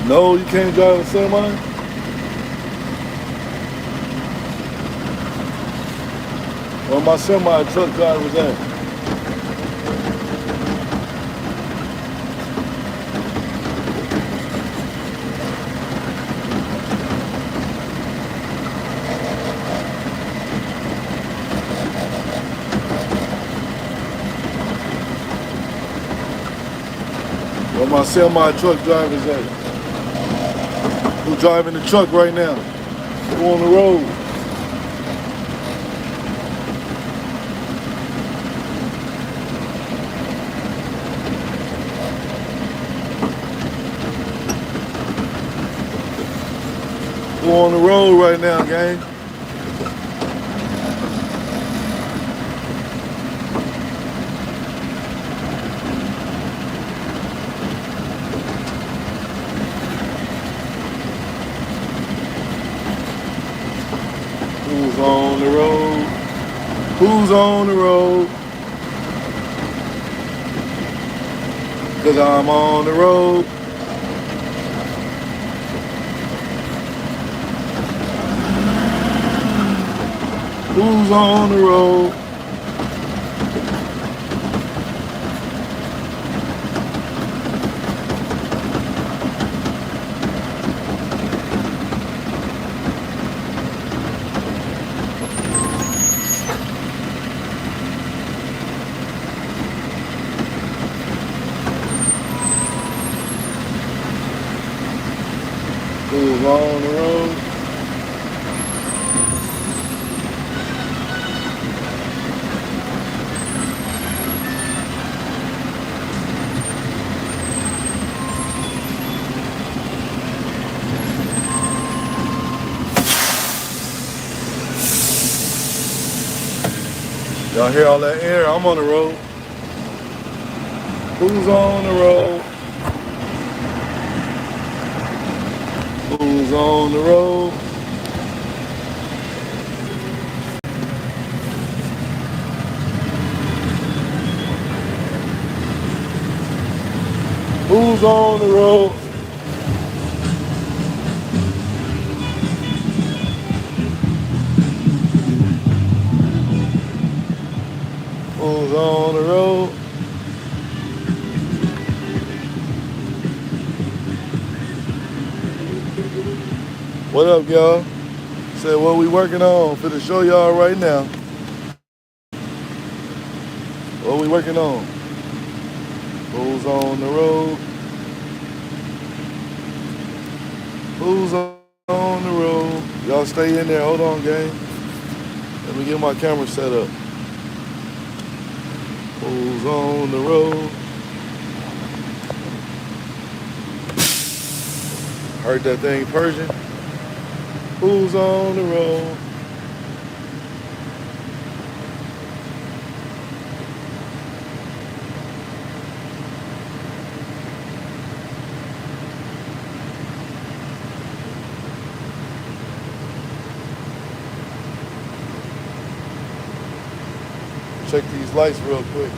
No, you can't drive a semi? Well, my semi truck driver's at. Well, my semi truck driver's at. Who's driving the truck right now? Who on the road? Who on the road right now, gang? Who's on the road? Who's on the road? 'Cause I'm on the road. Who's on the road? Who's on the road? Y'all hear all that air? I'm on the road. Who's on the road? Who's on the road? Who's on the road? Who's on the road? What up, y'all? Said what we working on. Finna show y'all right now. What we working on? Who's on the road? Who's on the road? Y'all stay in there. Hold on, gang. Let me get my camera set up. Who's on the road? Heard that thing Persian? Who's on the road? Check these lights real quick.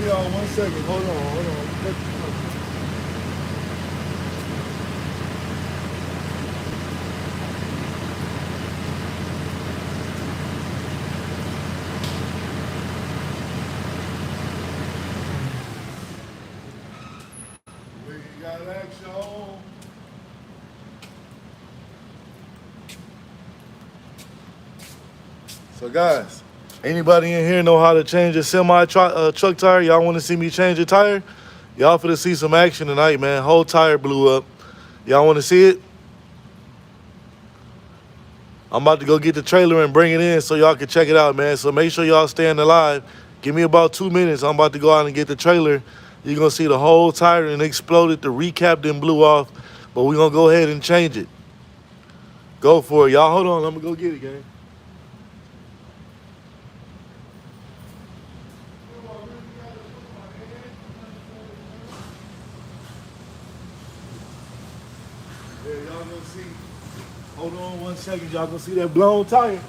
y'all 1 second. Hold on. We got action. So guys, anybody in here know how to change a truck tire? Y'all want to see me change a tire? Y'all finna see some action tonight, man. Whole tire blew up. Y'all want to see it? I'm about to go get the trailer and bring it in so y'all can check it out, man. So make sure y'all staying alive. Give me about 2 minutes. I'm about to go out and get the trailer. You're going to see the whole tire and exploded. The recap then blew off. But we're going to go ahead and change it. Go for it. Y'all hold on. I'm going to go get it, gang. Yeah, y'all going to see. Hold on 1 second. Y'all going to see that blown tire.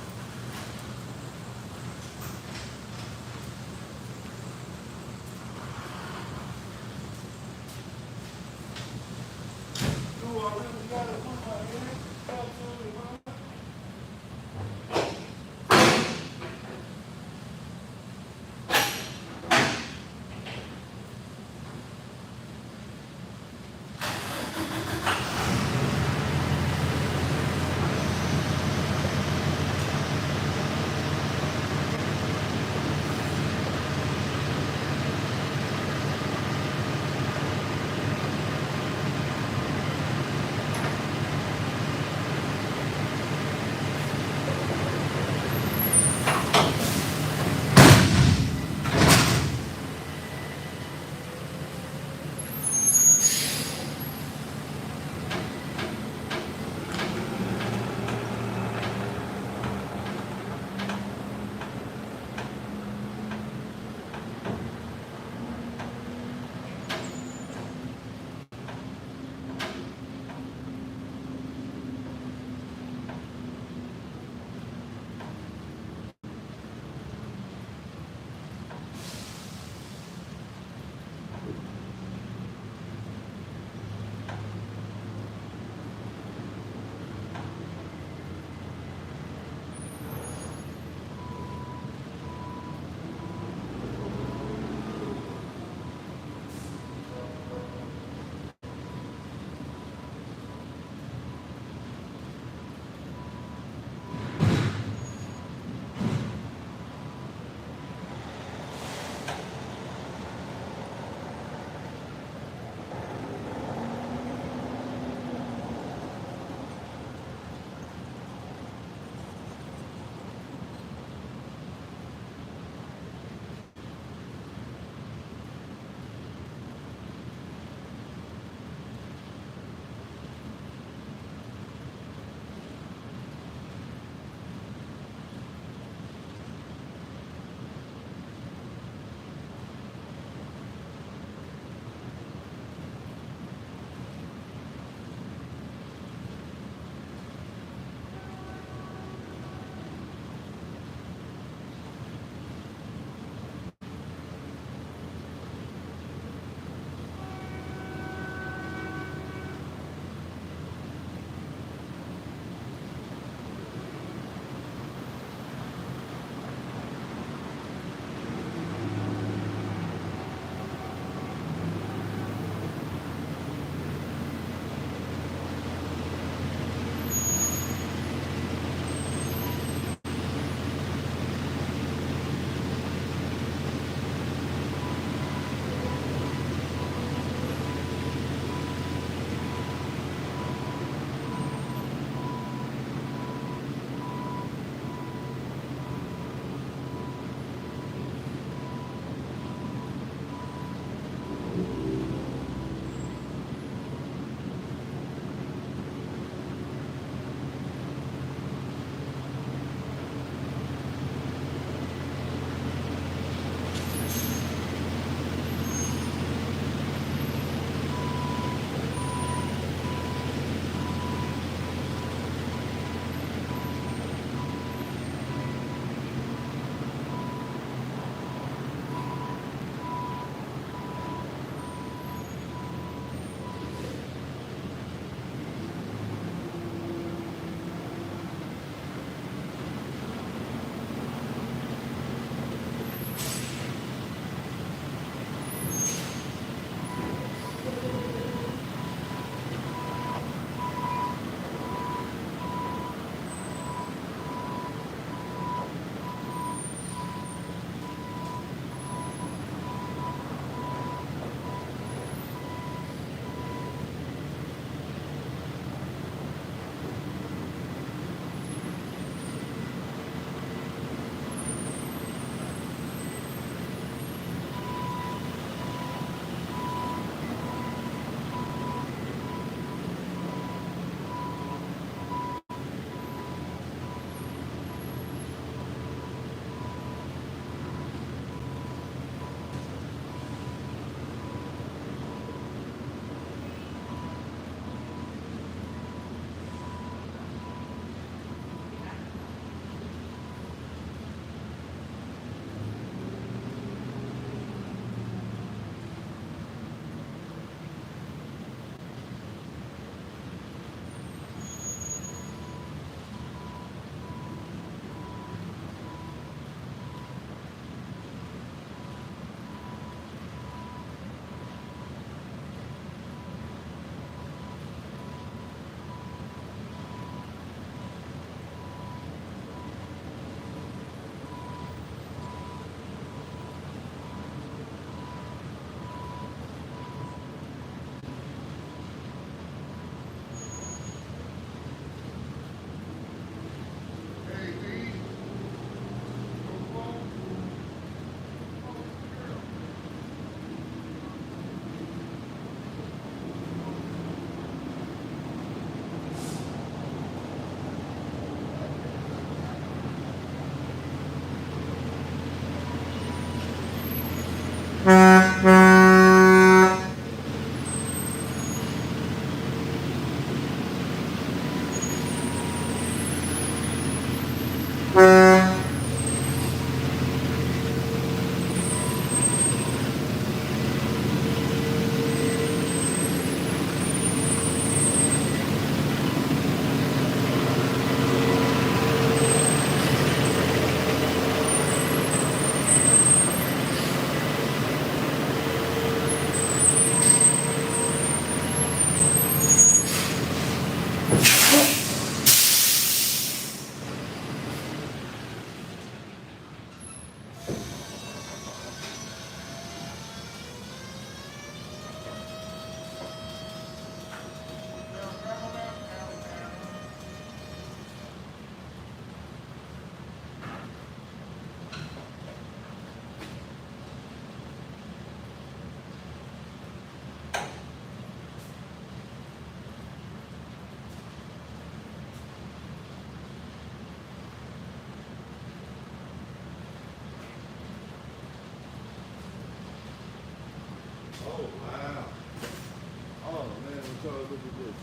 at this.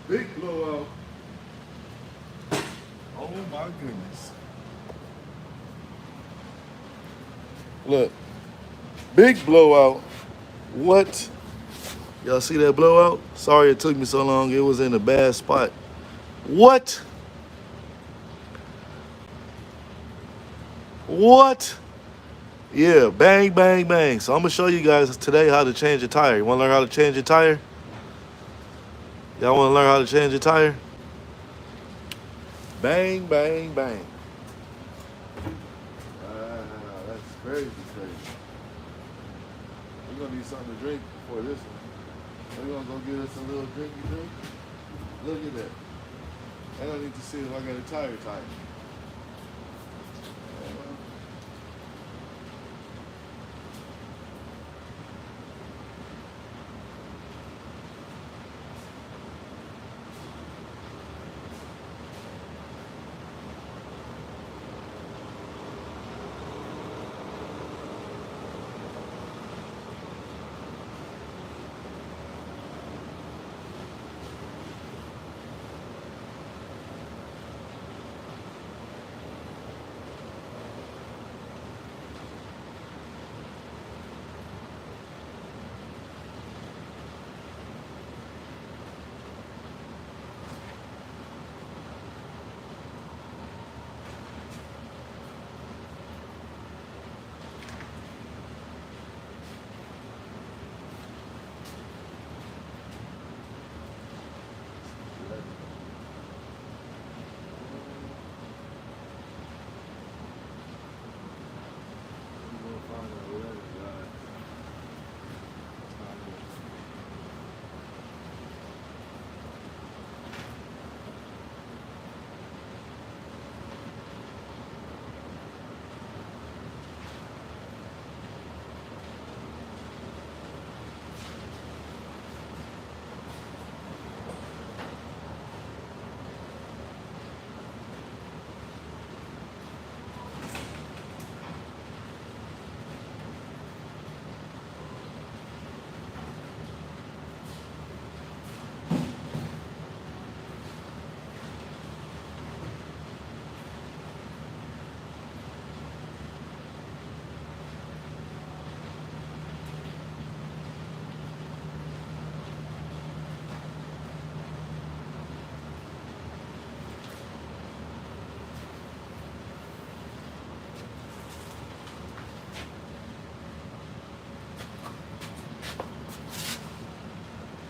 Big blowout. Oh my goodness. Look, big blowout. What? Y'all see that blowout? Sorry it took me so long. It was in a bad spot. What? What? Yeah, bang, bang, bang. So I'm gonna show you guys today how to change a tire. You wanna learn how to change a tire? Y'all wanna learn how to change a tire? Bang, bang, bang. That's crazy, crazy. We're gonna need something to drink before this one. We're gonna go get us a little drinky drink. Look at that. And I need to see if I got a tire tight.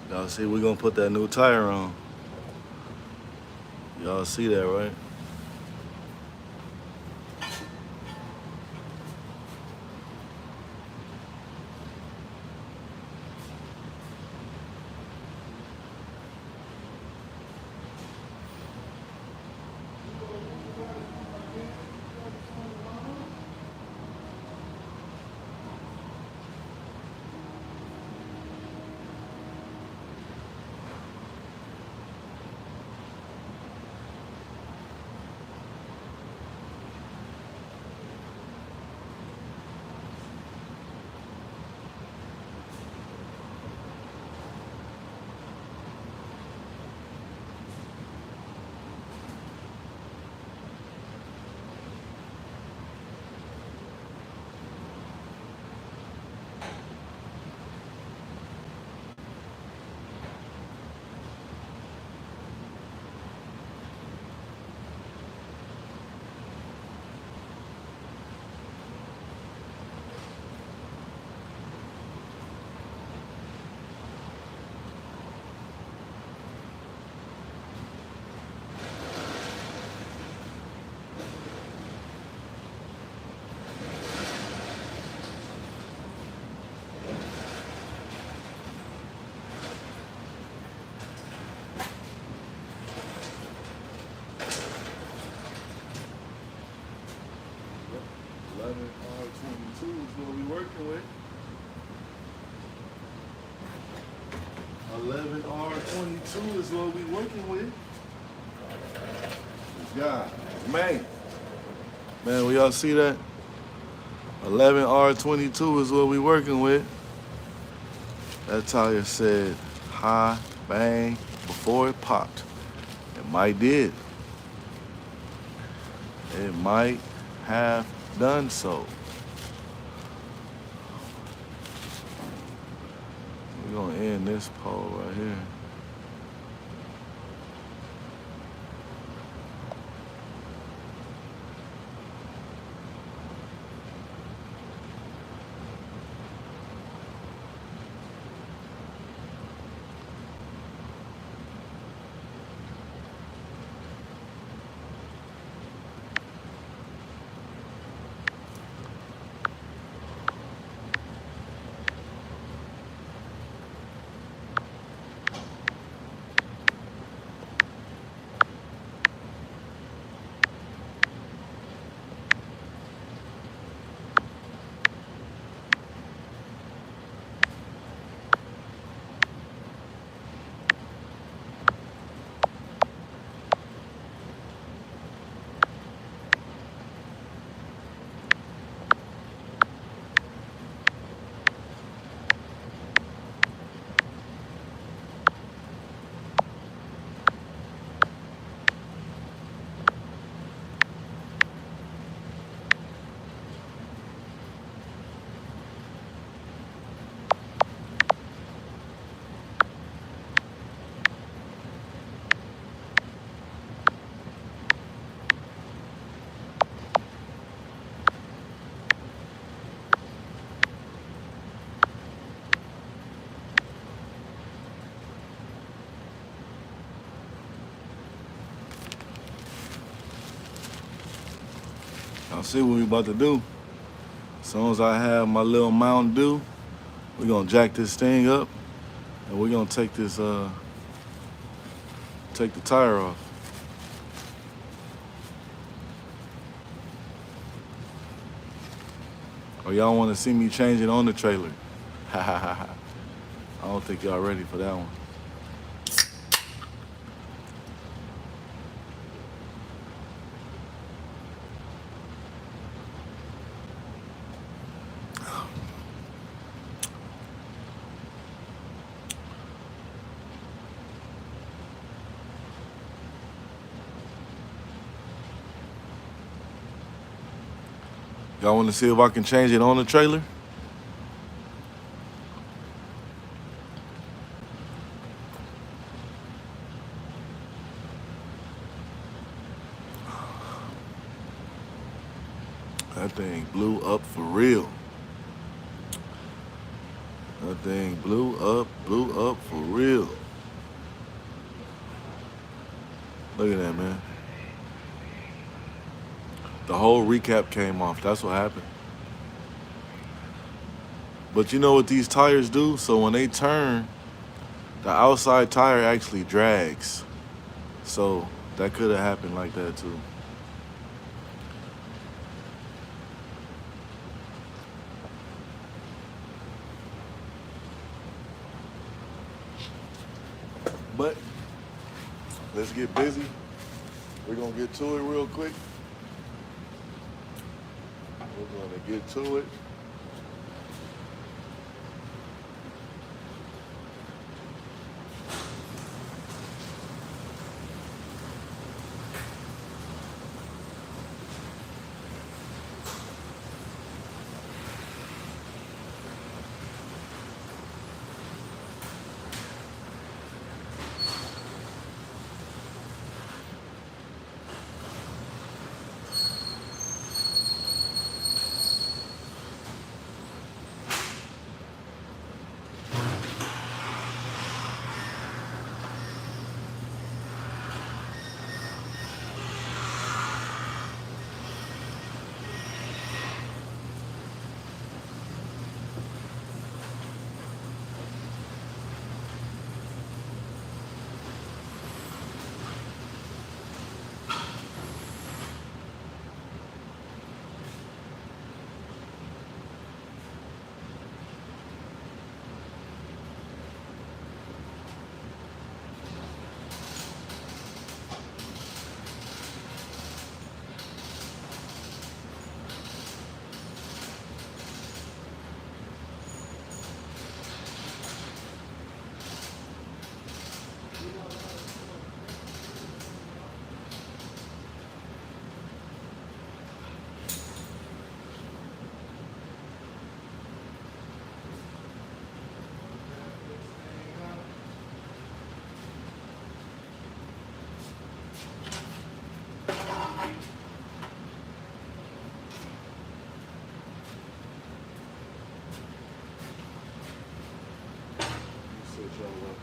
Y'all see, we're gonna put that new tire on. Y'all see that, right? R22 is what we're working with. 11R22 is what we're working with. God, man. Man, will y'all see that? 11R22 is what we're working with. That tire said high Bang, before it popped. It might did. It might have done so. We're gonna end this poll right here. Y'all see what we about to do? As soon as I have my little Mountain Dew, we're gonna jack this thing up and we're gonna take this take the tire off. Or y'all wanna see me change it on the trailer? Ha ha ha ha. I don't think y'all ready for that one. Y'all wanna see if I can change it on the trailer? That thing blew up for real. That thing blew up for real. Look at that, man. The whole recap came off. That's what happened. But you know what these tires do? So when they turn, the outside tire actually drags. So that could have happened like that too. But let's get busy. We're gonna get to it real quick. We're gonna get to it. y'all up.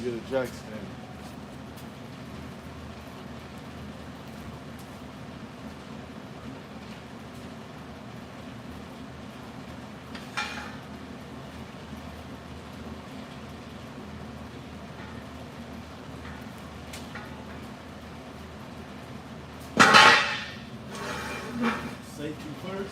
Get a jack stand. Safety first.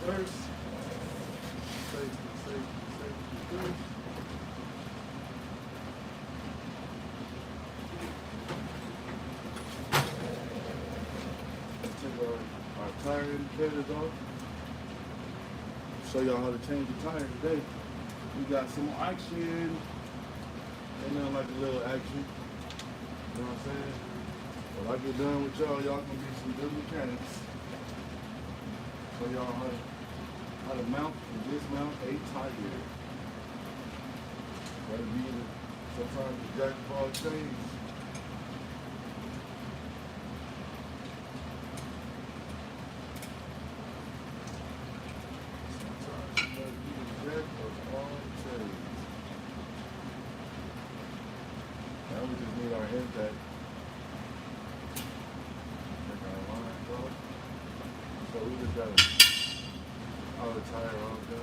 First. Safety first. Take our tire indicators off. Show y'all how to change the tire today. We got some action. Ain't nothing like a little action. You know what I'm saying? When I get done with y'all gonna be some good mechanics. Show y'all how to mount and dismount a tire. Gotta be sometimes the jack of all trades. Sometimes you gotta be the jack of all trades. Now we just need our impact. Take our lines off. So we just gotta All the tire off, guys.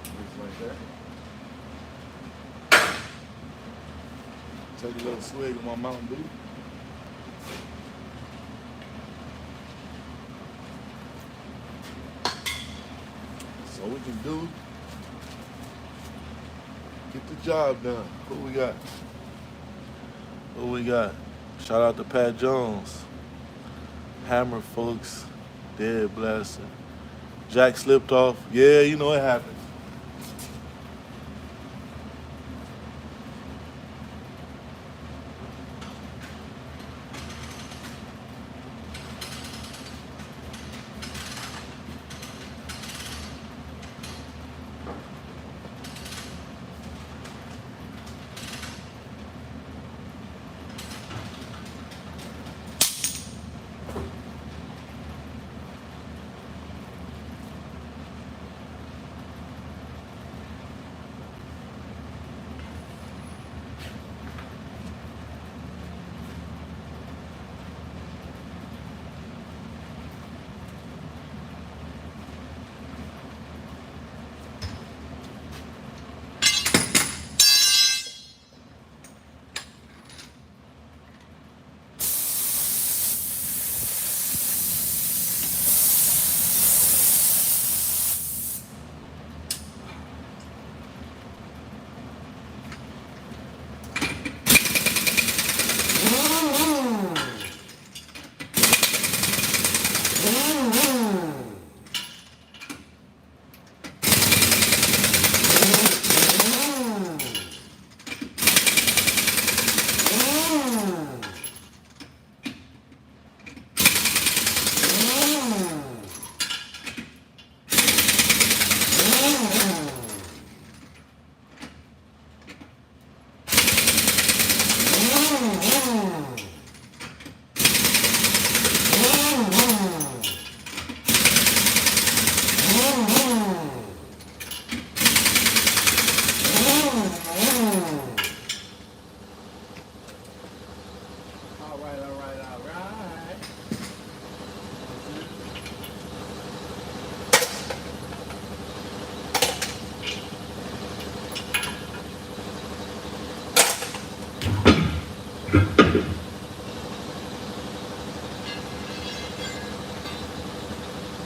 Just like that. Take a little swig of my Mountain Dew. So we can do, get the job done. What we got? What we got? Shout out to Pat Jones. Hammer, folks. Dead blaster. Jack slipped off. Yeah, you know it happened.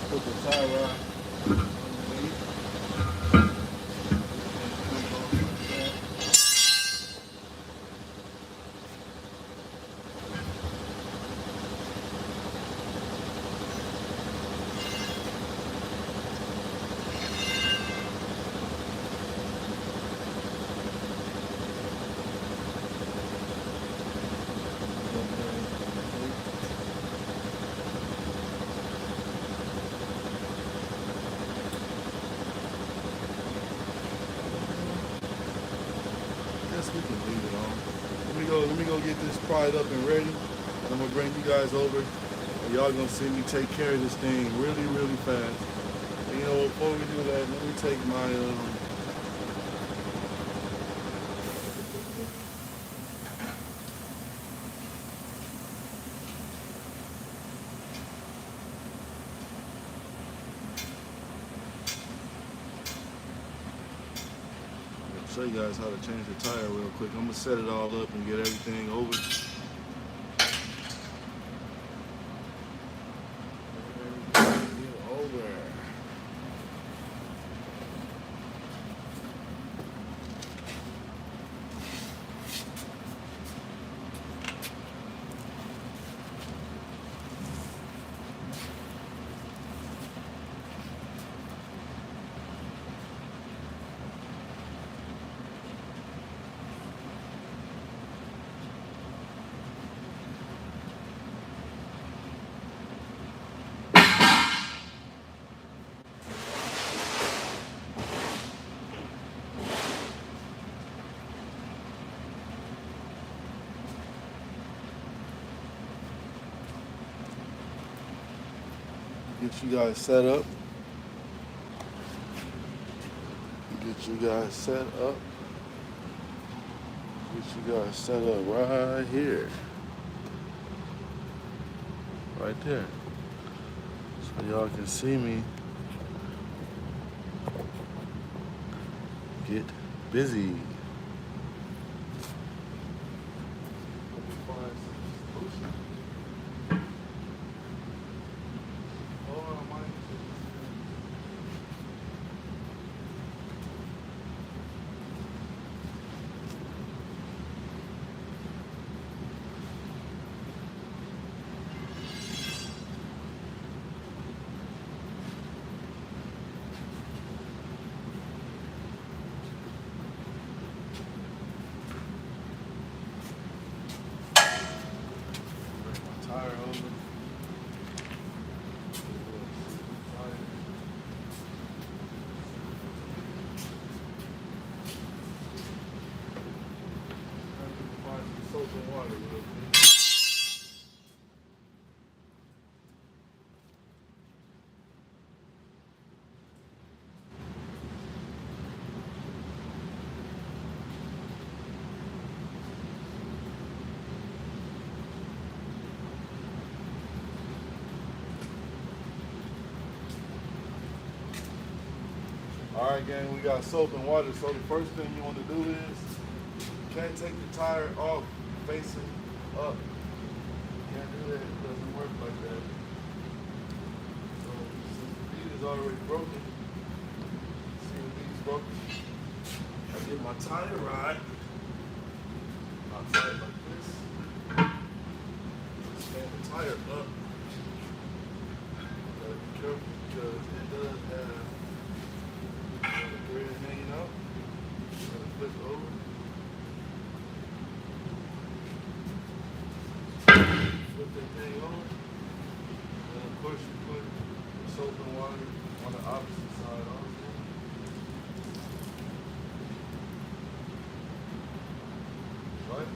Put the tie rod underneath. Guess we can leave it on. Let me go get this pried up and ready. And I'm gonna bring you guys over. And y'all gonna see me take care of this thing really, really fast. And you know what, before we do that, let me take my show you guys how to change the tire real quick. I'm gonna set it all up and get everything over. Get you guys set up. Get you guys set up. Get you guys set up right here. Right there. so y'all can see me get busy. Tire holder. Soap and water real quick. All right, gang, we got soap and water. So the first thing you want to do is, you can't take the tire off facing up. You can't do that, it doesn't work like that. So since the bead is already broken, see the bead's broken, I get my tire rod, I'll tie it like this, stand the tire up. Gotta be careful because it does have the thread hanging out. Gotta flip it over. Flip that thing over. And of course you put the soap and water on the opposite side also. Right?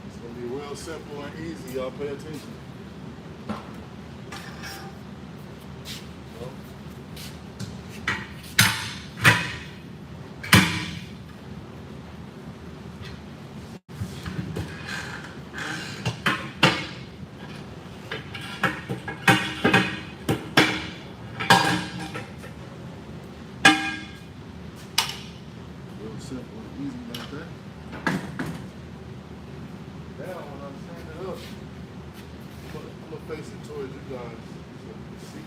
It's gonna be real simple and easy, y'all pay attention. Real simple and easy like that. Now when I'm standing up, I'm gonna face it towards you guys so you can see.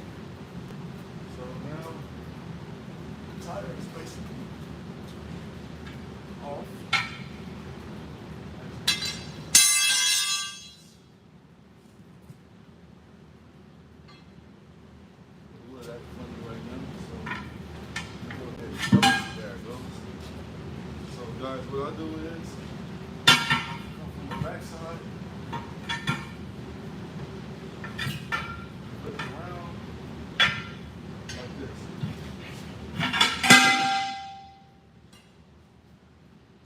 So now the tire is basically off. A little that funny right now, so go ahead and cover it. There it goes. So guys, what I do is come from the back side, flip it around like this.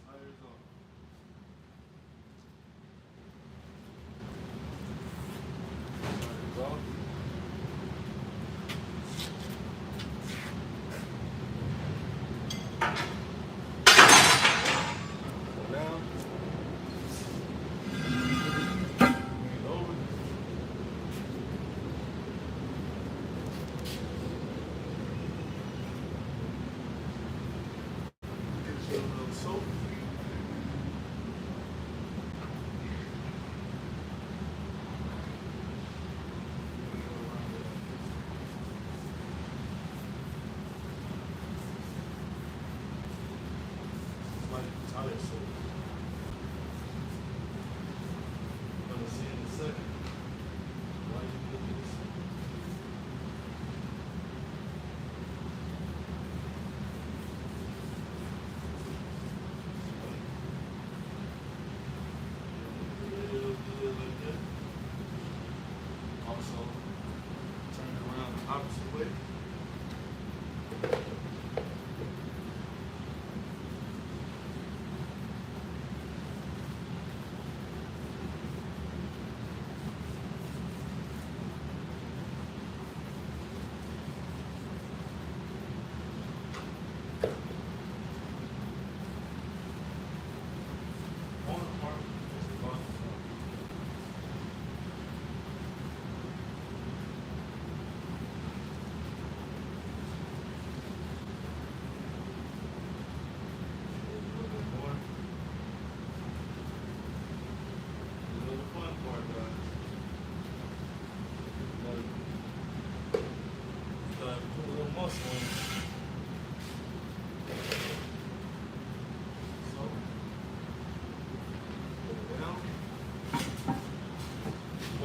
Tires off. Tires off. So now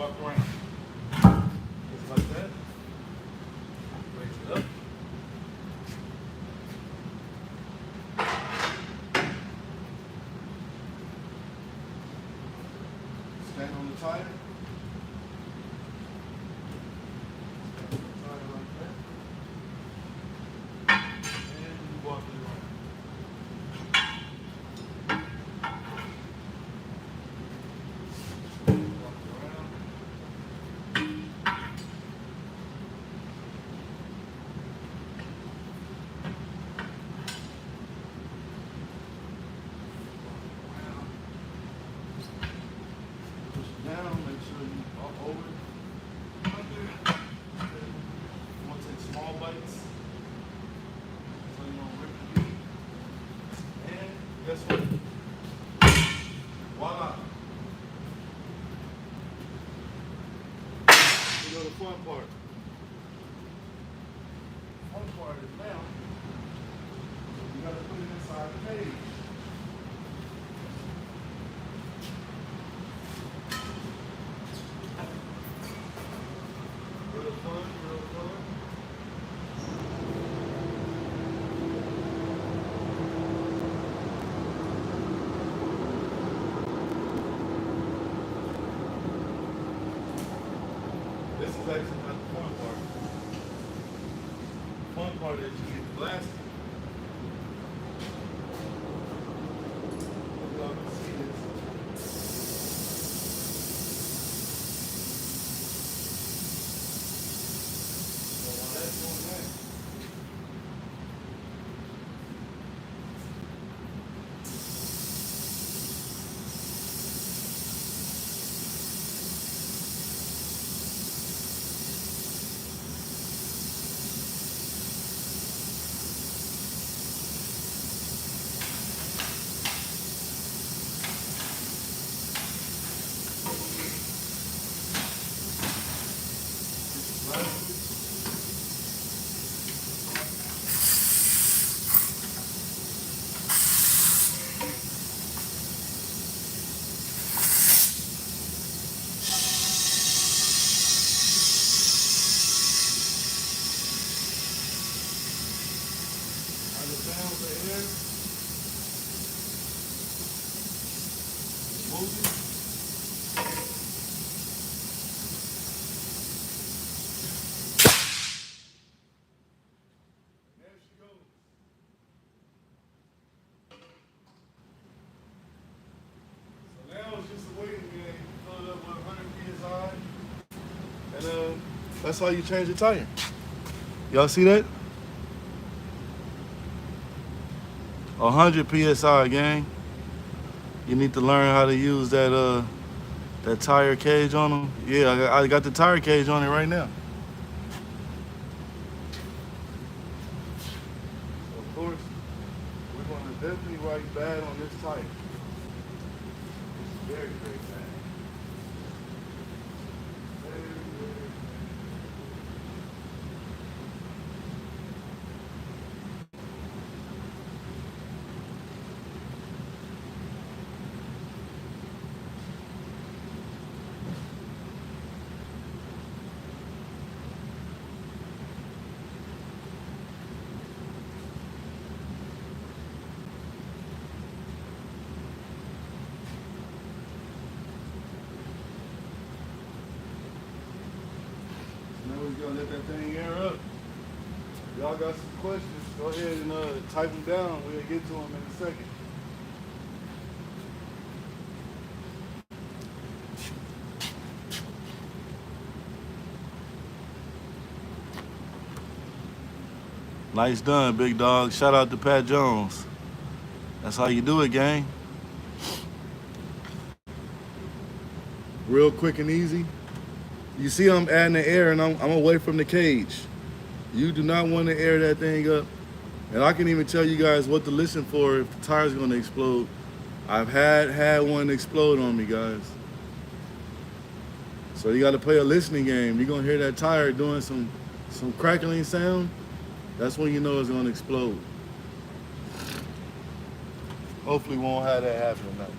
walk around. Just like that. Raise it up. Stand on the tire. Down, make sure you walk over, under. You want to take small bites so you don't rip the meat. And guess what? Voila. You know the fun part. The fun part is now you got to put it inside the cage. Real fun, real fun. This is actually not the fun part. The fun part is you get blasted. Hope y'all can see this. Down the air, moving. There she goes. So now it's just a waiting game. Fill it up with 100 psi, and that's how you change the tire. Y'all see that? 100 psi, gang. You need to learn how to use that that tire cage on them. Yeah, I got the tire cage on it right now. So of course, we're going to definitely write bad on this tire. It's very, very bad. Very, very bad. Now we're gonna let that thing air up. Y'all got some questions, go ahead and type them down. We'll get to them in a second. Nice done, big dog. Shout out to Pat Jones. That's how you do it, gang. Real quick and easy. You see I'm adding the air and I'm away from the cage. You do not want to air that thing up. And I can even tell you guys what to listen for if the tire's gonna explode. I've had one explode on me, guys. So you gotta play a listening game. You're gonna hear that tire doing some crackling sound. That's when you know it's gonna explode. Hopefully we won't have that happen tonight.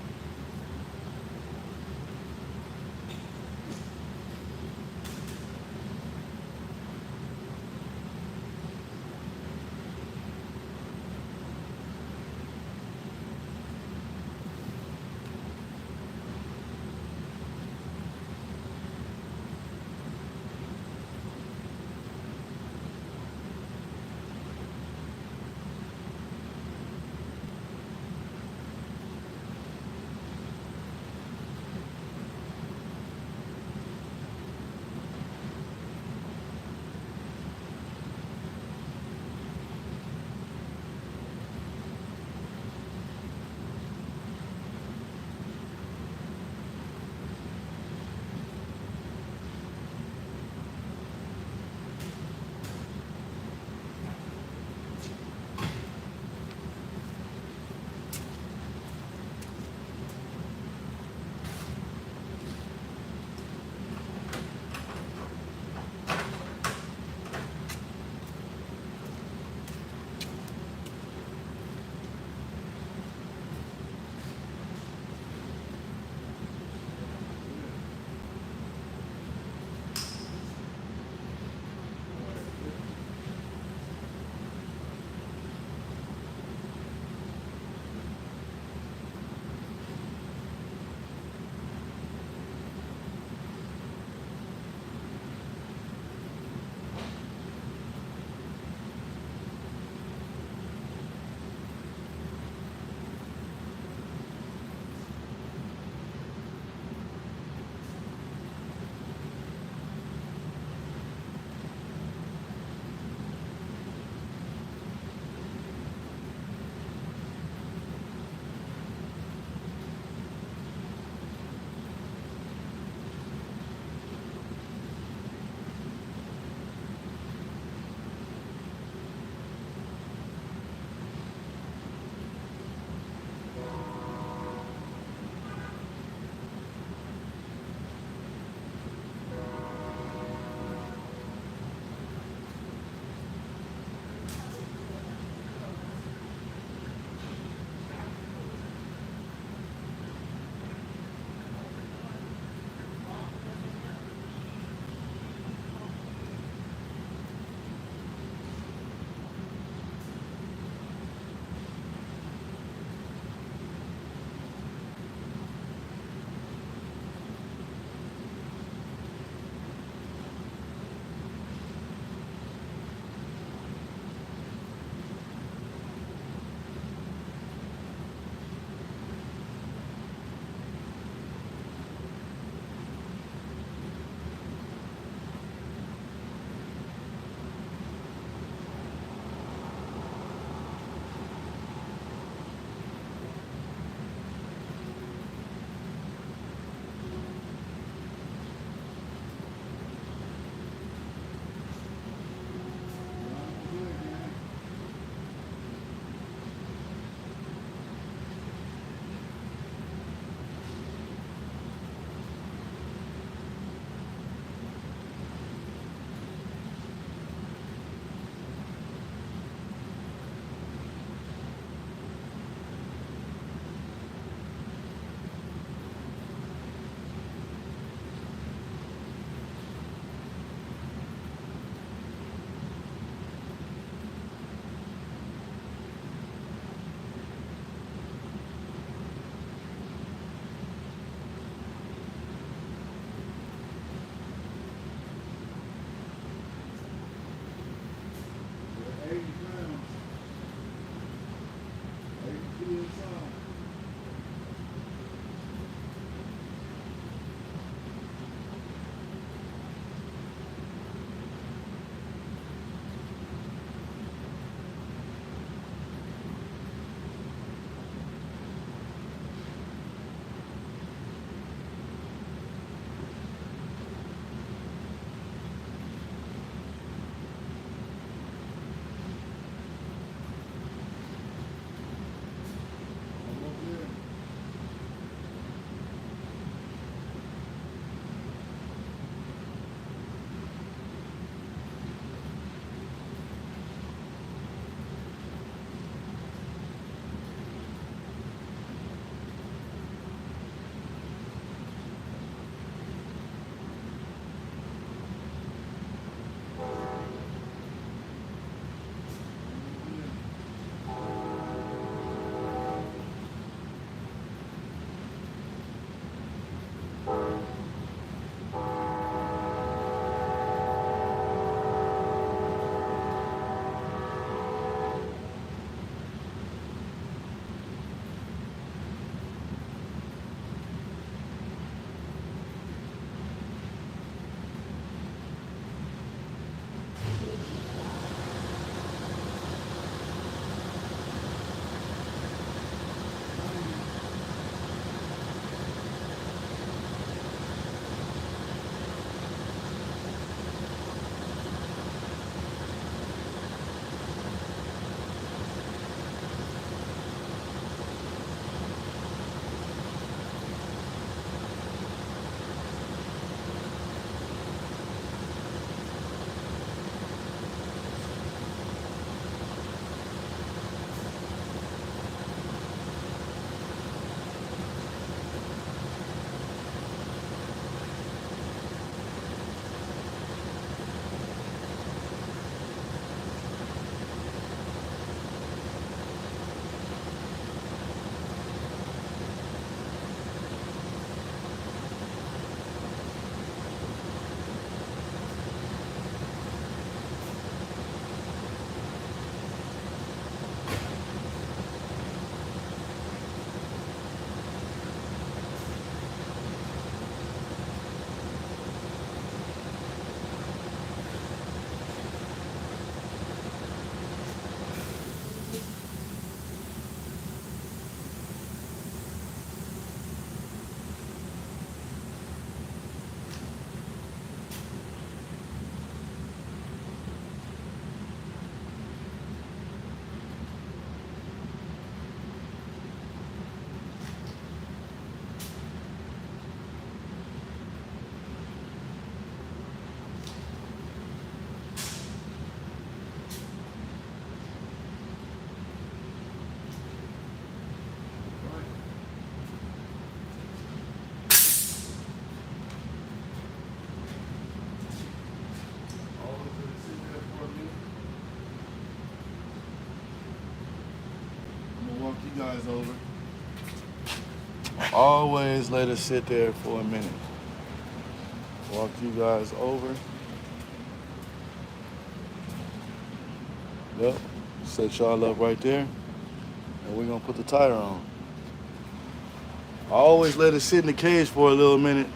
you guys over. Always let it sit there for a minute. Walk you guys over. Yep. Set y'all up right there. And we're gonna put the tire on. I always let it sit in the cage for a little minute.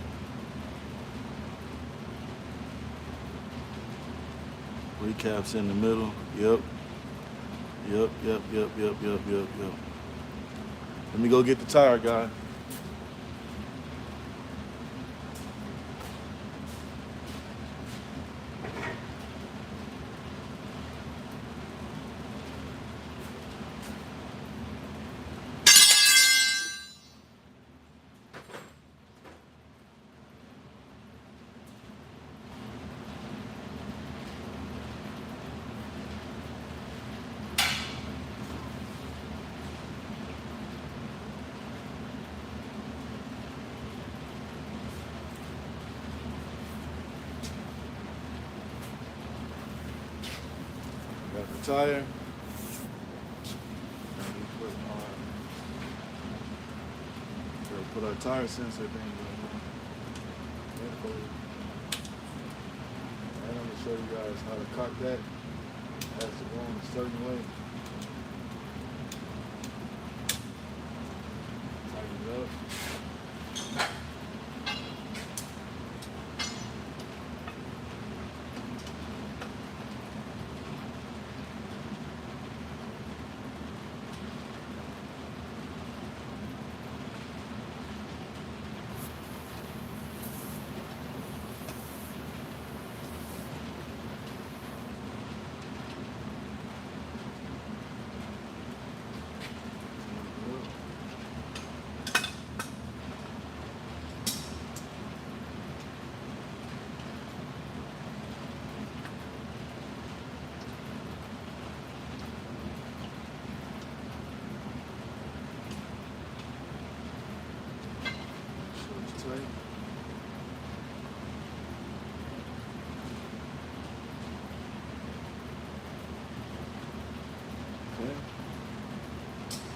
Recaps in the middle. Yep. Yep. Let me go get the tire guy. Got the tire. Put our tire sensor thing on. And I'm going to show you guys how to cock that. It has to go in a certain way. Tighten it up.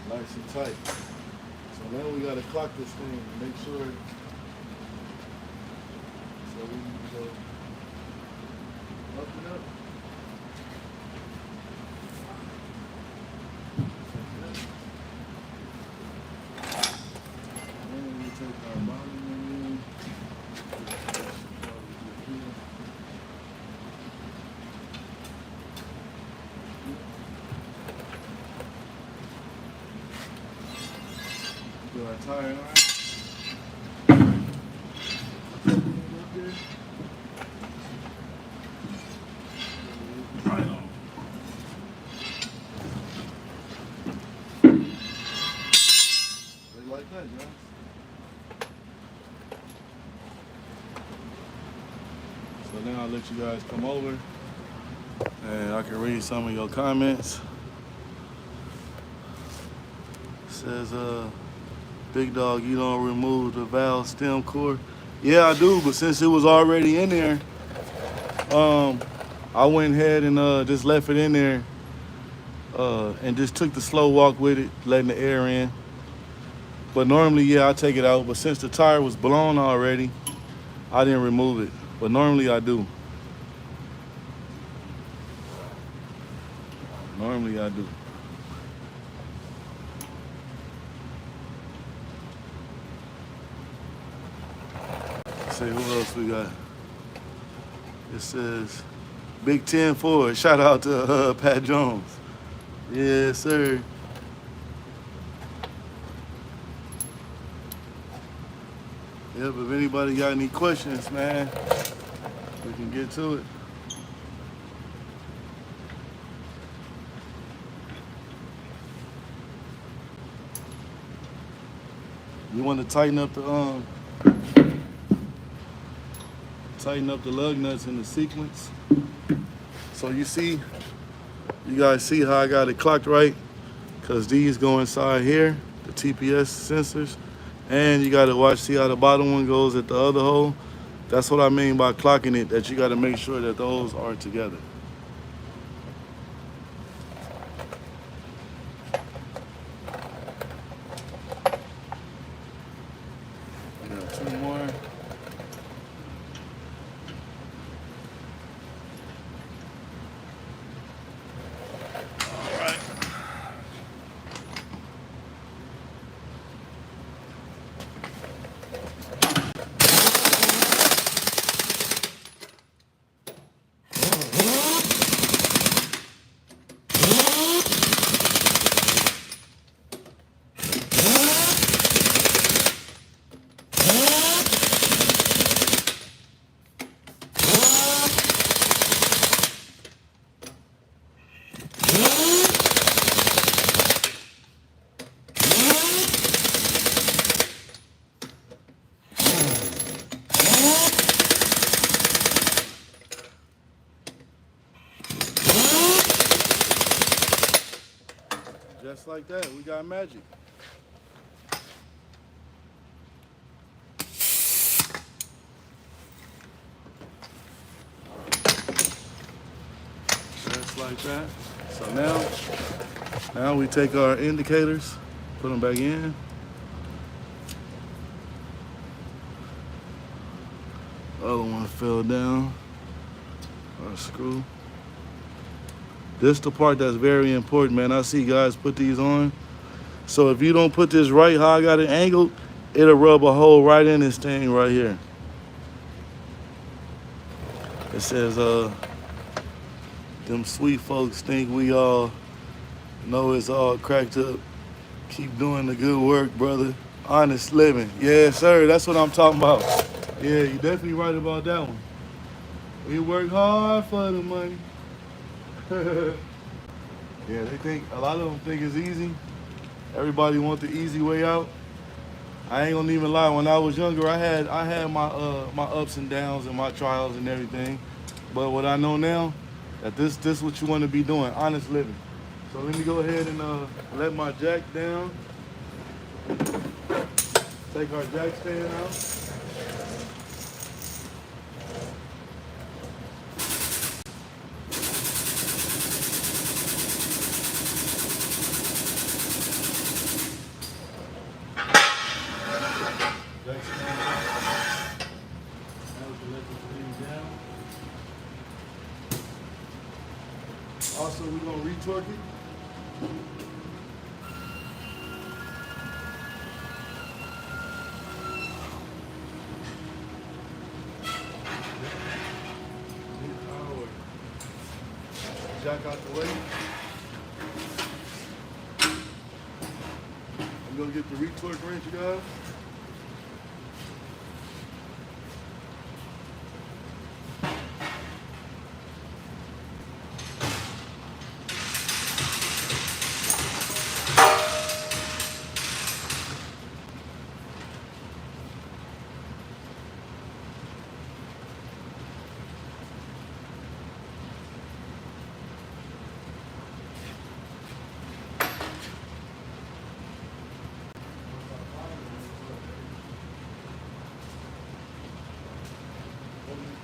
Nice and tight. So now we got to clock this thing and make sure. So we need to go up and up. And we take our bottom in. Put our tire on. Right on. Like that, guys. So now I'll let you guys come over and I can read some of your comments. It says, Big Dog, you don't remove the valve stem core? Yeah, I do, but since it was already in there, I went ahead and just left it in there and just took the slow walk with it, letting the air in. But normally, yeah, I take it out. But since the tire was blown already, I didn't remove it. But normally I do. Normally I do. Let's see who else we got. It says Big 10 Ford. Shout out to Pat Jones. Yes, sir. Yep, if anybody got any questions, man, we can get to it. You want to tighten up the lug nuts in the sequence. So you see, you guys see how I got it clocked right? Because these go inside here, the TPS sensors. And you gotta watch, see how the bottom one goes at the other hole? That's what I mean by clocking it, that you gotta make sure that those are together. just like that, we got magic. Just like that. So now we take our indicators, put them back in. Other one fell down. Our screw. This is the part that's very important, man. I see guys put these on. So if you don't put this right how I got it angled, it'll rub a hole right in this thing right here. It says, them sweet folks think we all know it's all cracked up. Keep doing the good work, brother. Honest living. Yes, sir. That's what I'm talking about. Yeah, you're definitely right about that one. We work hard for the money. Yeah, they think, a lot of them think it's easy. Everybody want the easy way out. I ain't gonna even lie, when I was younger, I had my my ups and downs and my trials and everything. But what I know now, that this is what you want to be doing, honest living. So let me go ahead and let my jack down. Take our jack stand out. Jack stand out. Now we can let this thing down. Also, we're gonna retorque it. Jack out the way. I'm gonna get the retorque wrench, guys.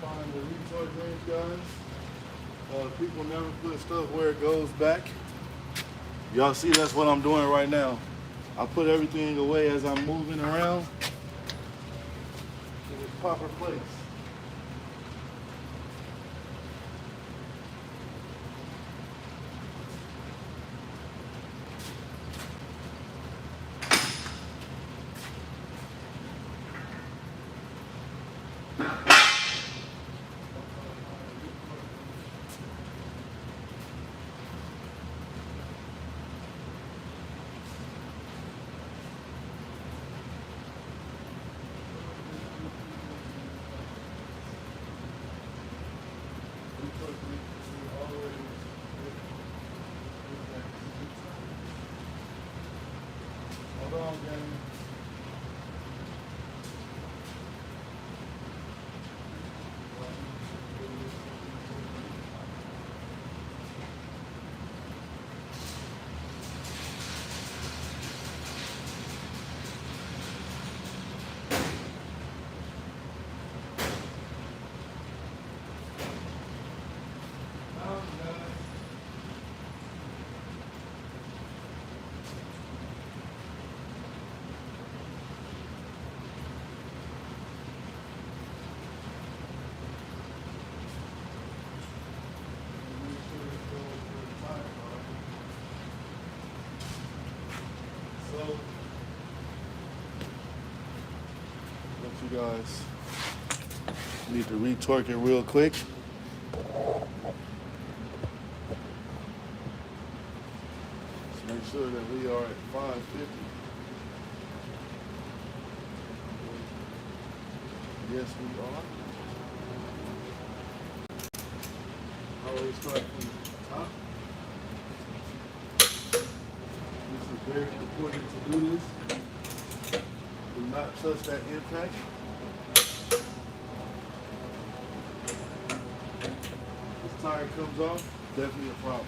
Find the retorque wrench, guys. People never put stuff where it goes back. Y'all see, that's what I'm doing right now. I put everything away as I'm moving around in its proper place. Hold on, Danny. But you guys need to retorque it real quick. Just make sure that we are at 550. Yes, we are. Always start from the top. This is very important to do this. Do not touch that impact. This tire comes off, definitely a problem.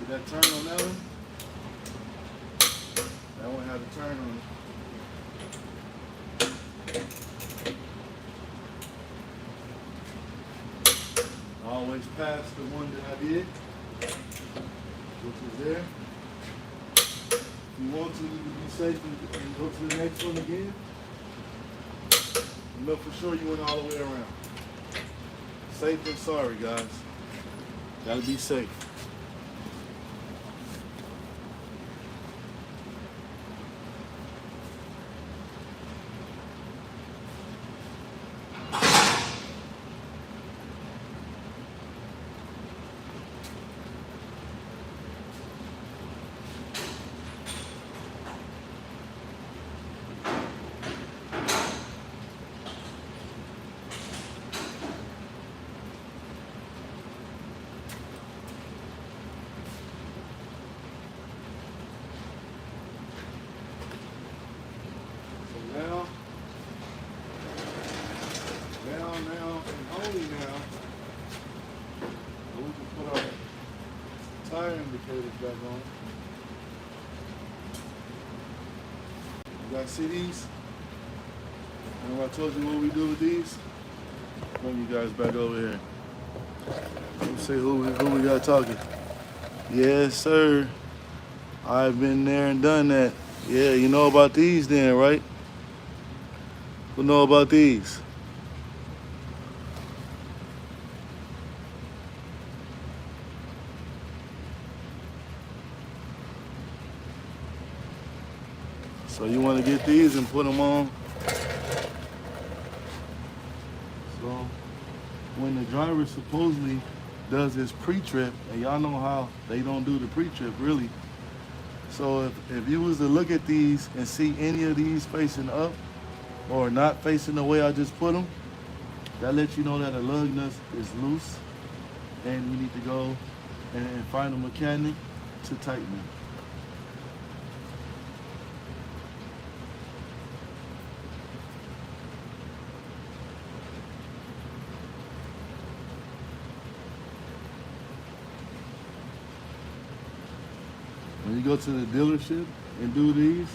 that turn on that one. That one had a turn on it. Always pass the one that I did, which was there. If you want to, you can be safe and go to the next one again. You know for sure you went all the way around. Safe and sorry, guys. Gotta be safe. Now, and only now, we can put our tire indicators back on. You guys see these? And I told you what we do with these? Bring you guys back over here. Let me see who we got talking. Yes, sir. I've been there and done that. Yeah, you know about these then, right? Who know about these? So you want to get these and put them on. So when the driver supposedly does his pre-trip, and y'all know how they don't do the pre-trip really. So if you was to look at these and see any of these facing up or not facing the way I just put them, that lets you know that a lug nut is loose and you need to go and find a mechanic to tighten it. When you go to the dealership and do these,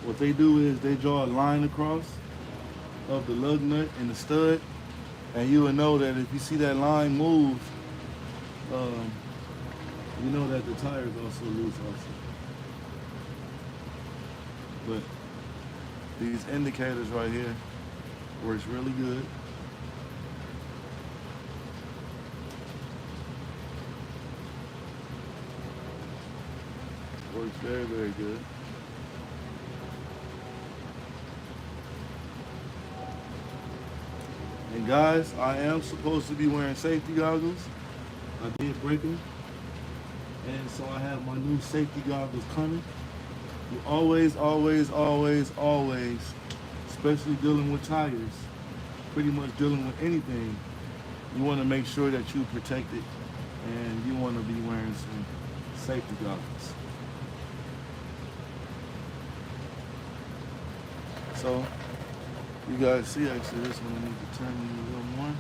what they do is they draw a line across of the lug nut and the stud, and you will know that if you see that line move, you know that the tire is also loose also. But these indicators right here works really good. Works very, very good. And guys, I am supposed to be wearing safety goggles. I did break them. And so I have my new safety goggles coming. You always, especially dealing with tires, pretty much dealing with anything, you want to make sure that you protect it, and you want to be wearing some safety goggles. So, you guys see, actually, this one I need to turn in a little more.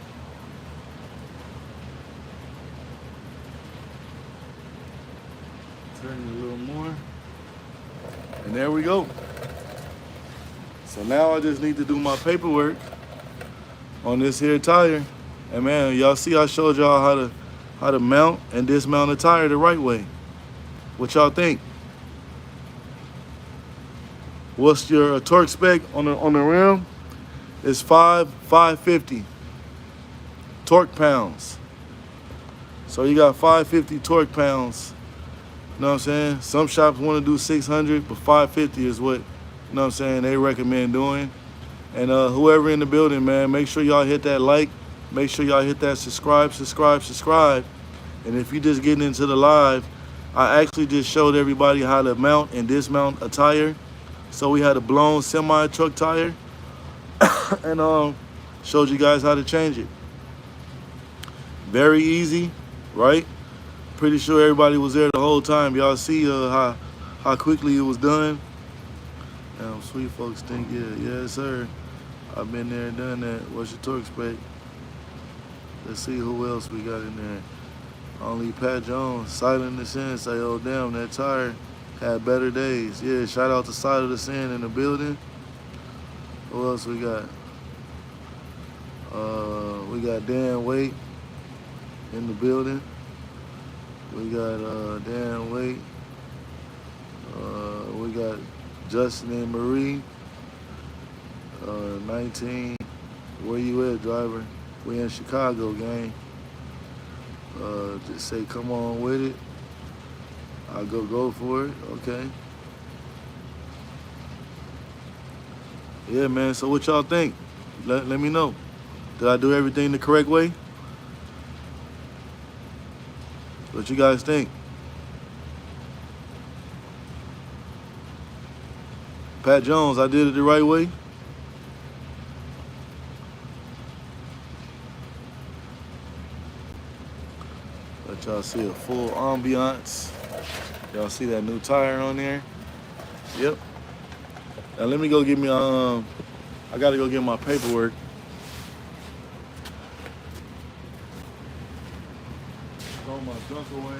Turn it a little more. And there we go. So now I just need to do my paperwork on this here tire. And man, y'all see I showed y'all how to mount and dismount a tire the right way. What y'all think? What's your torque spec on the rim? It's 550 torque pounds. So you got 550 torque pounds. You know what I'm saying? Some shops want to do 600, but 550 is what, you know what I'm saying, they recommend doing. And whoever in the building, man, make sure y'all hit that like. Make sure y'all hit that subscribe. And if you just getting into the live, I actually just showed everybody how to mount and dismount a tire. So we had a blown semi-truck tire and showed you guys how to change it. Very easy, right? Pretty sure everybody was there the whole time. Y'all see how quickly it was done. Sweet folks think, yes sir. I've been there and done that. What's your torque spec? Let's see who else we got in there. Only Pat Jones silent the sin say, oh damn, that tire had better days. Yeah, shout out to Side of the Sin in the building. Who else we got? We got Dan Wait in the building. We got Dan Wait. We got Justin and Marie. 19. Where you at, driver? We in Chicago, gang. Just say, come on with it. I'll go for it. Okay. Yeah, man. So what y'all think? Let me know. Did I do everything the correct way? What you guys think? Pat Jones, I did it the right way? Let y'all see a full ambiance. Y'all see that new tire on there? Yep. Now let me go get me I gotta go get my paperwork. Throw my junk away.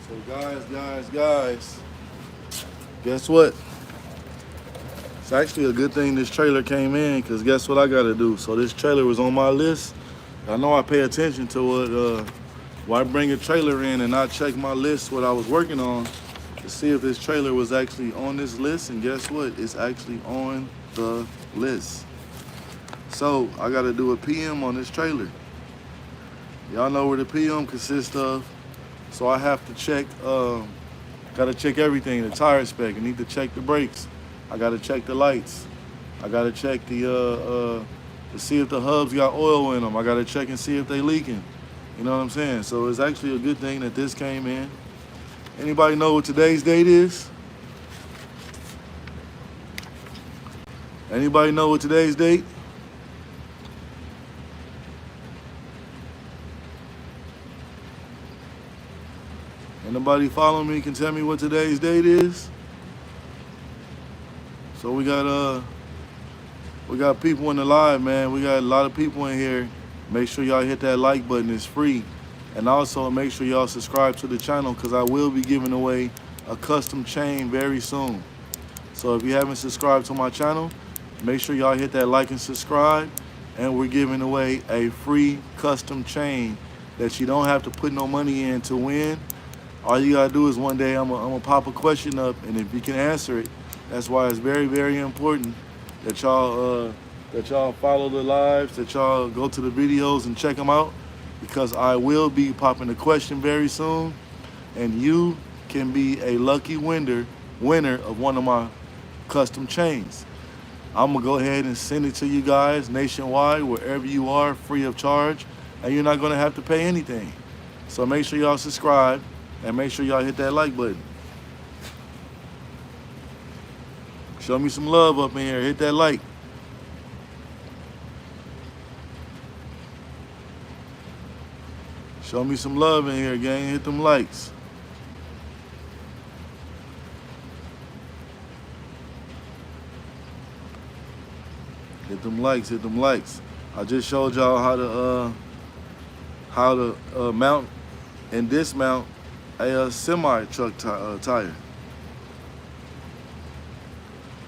So guys, guess what? It's actually a good thing this trailer came in, because guess what I gotta do? So this trailer was on my list. I know I pay attention to it. Why bring a trailer in and not check my list, what I was working on, to see if this trailer was actually on this list, and guess what? It's actually on the list. So I gotta do a PM on this trailer. Y'all know where the PM consists of. So I have to check, gotta check everything, the tire spec. I need to check the brakes. I gotta check the lights. I gotta check to see if the hubs got oil in them. I gotta check and see if they leaking. You know what I'm saying? So it's actually a good thing that this came in. Anybody know what today's date is? Anybody know what today's date? Anybody follow me can tell me what today's date is? So we got people in the live, man. We got a lot of people in here. Make sure y'all hit that like button, it's free. And also make sure y'all subscribe to the channel, because I will be giving away a custom chain very soon. So if you haven't subscribed to my channel, make sure y'all hit that like and subscribe. And we're giving away a free custom chain that you don't have to put no money in to win. All you gotta do is one day I'm gonna pop a question up, and if you can answer it, that's why it's very, very important that y'all follow the lives, that y'all go to the videos and check them out, because I will be popping a question very soon, and you can be a lucky winner of one of my custom chains. I'm gonna go ahead and send it to you guys nationwide, wherever you are, free of charge, and you're not gonna have to pay anything. So make sure y'all subscribe, and make sure y'all hit that like button. Show me some love up in here, hit that like. Show me some love in here, gang. Hit them likes. Hit them likes, hit them likes. I just showed y'all how to mount and dismount a semi-truck tire.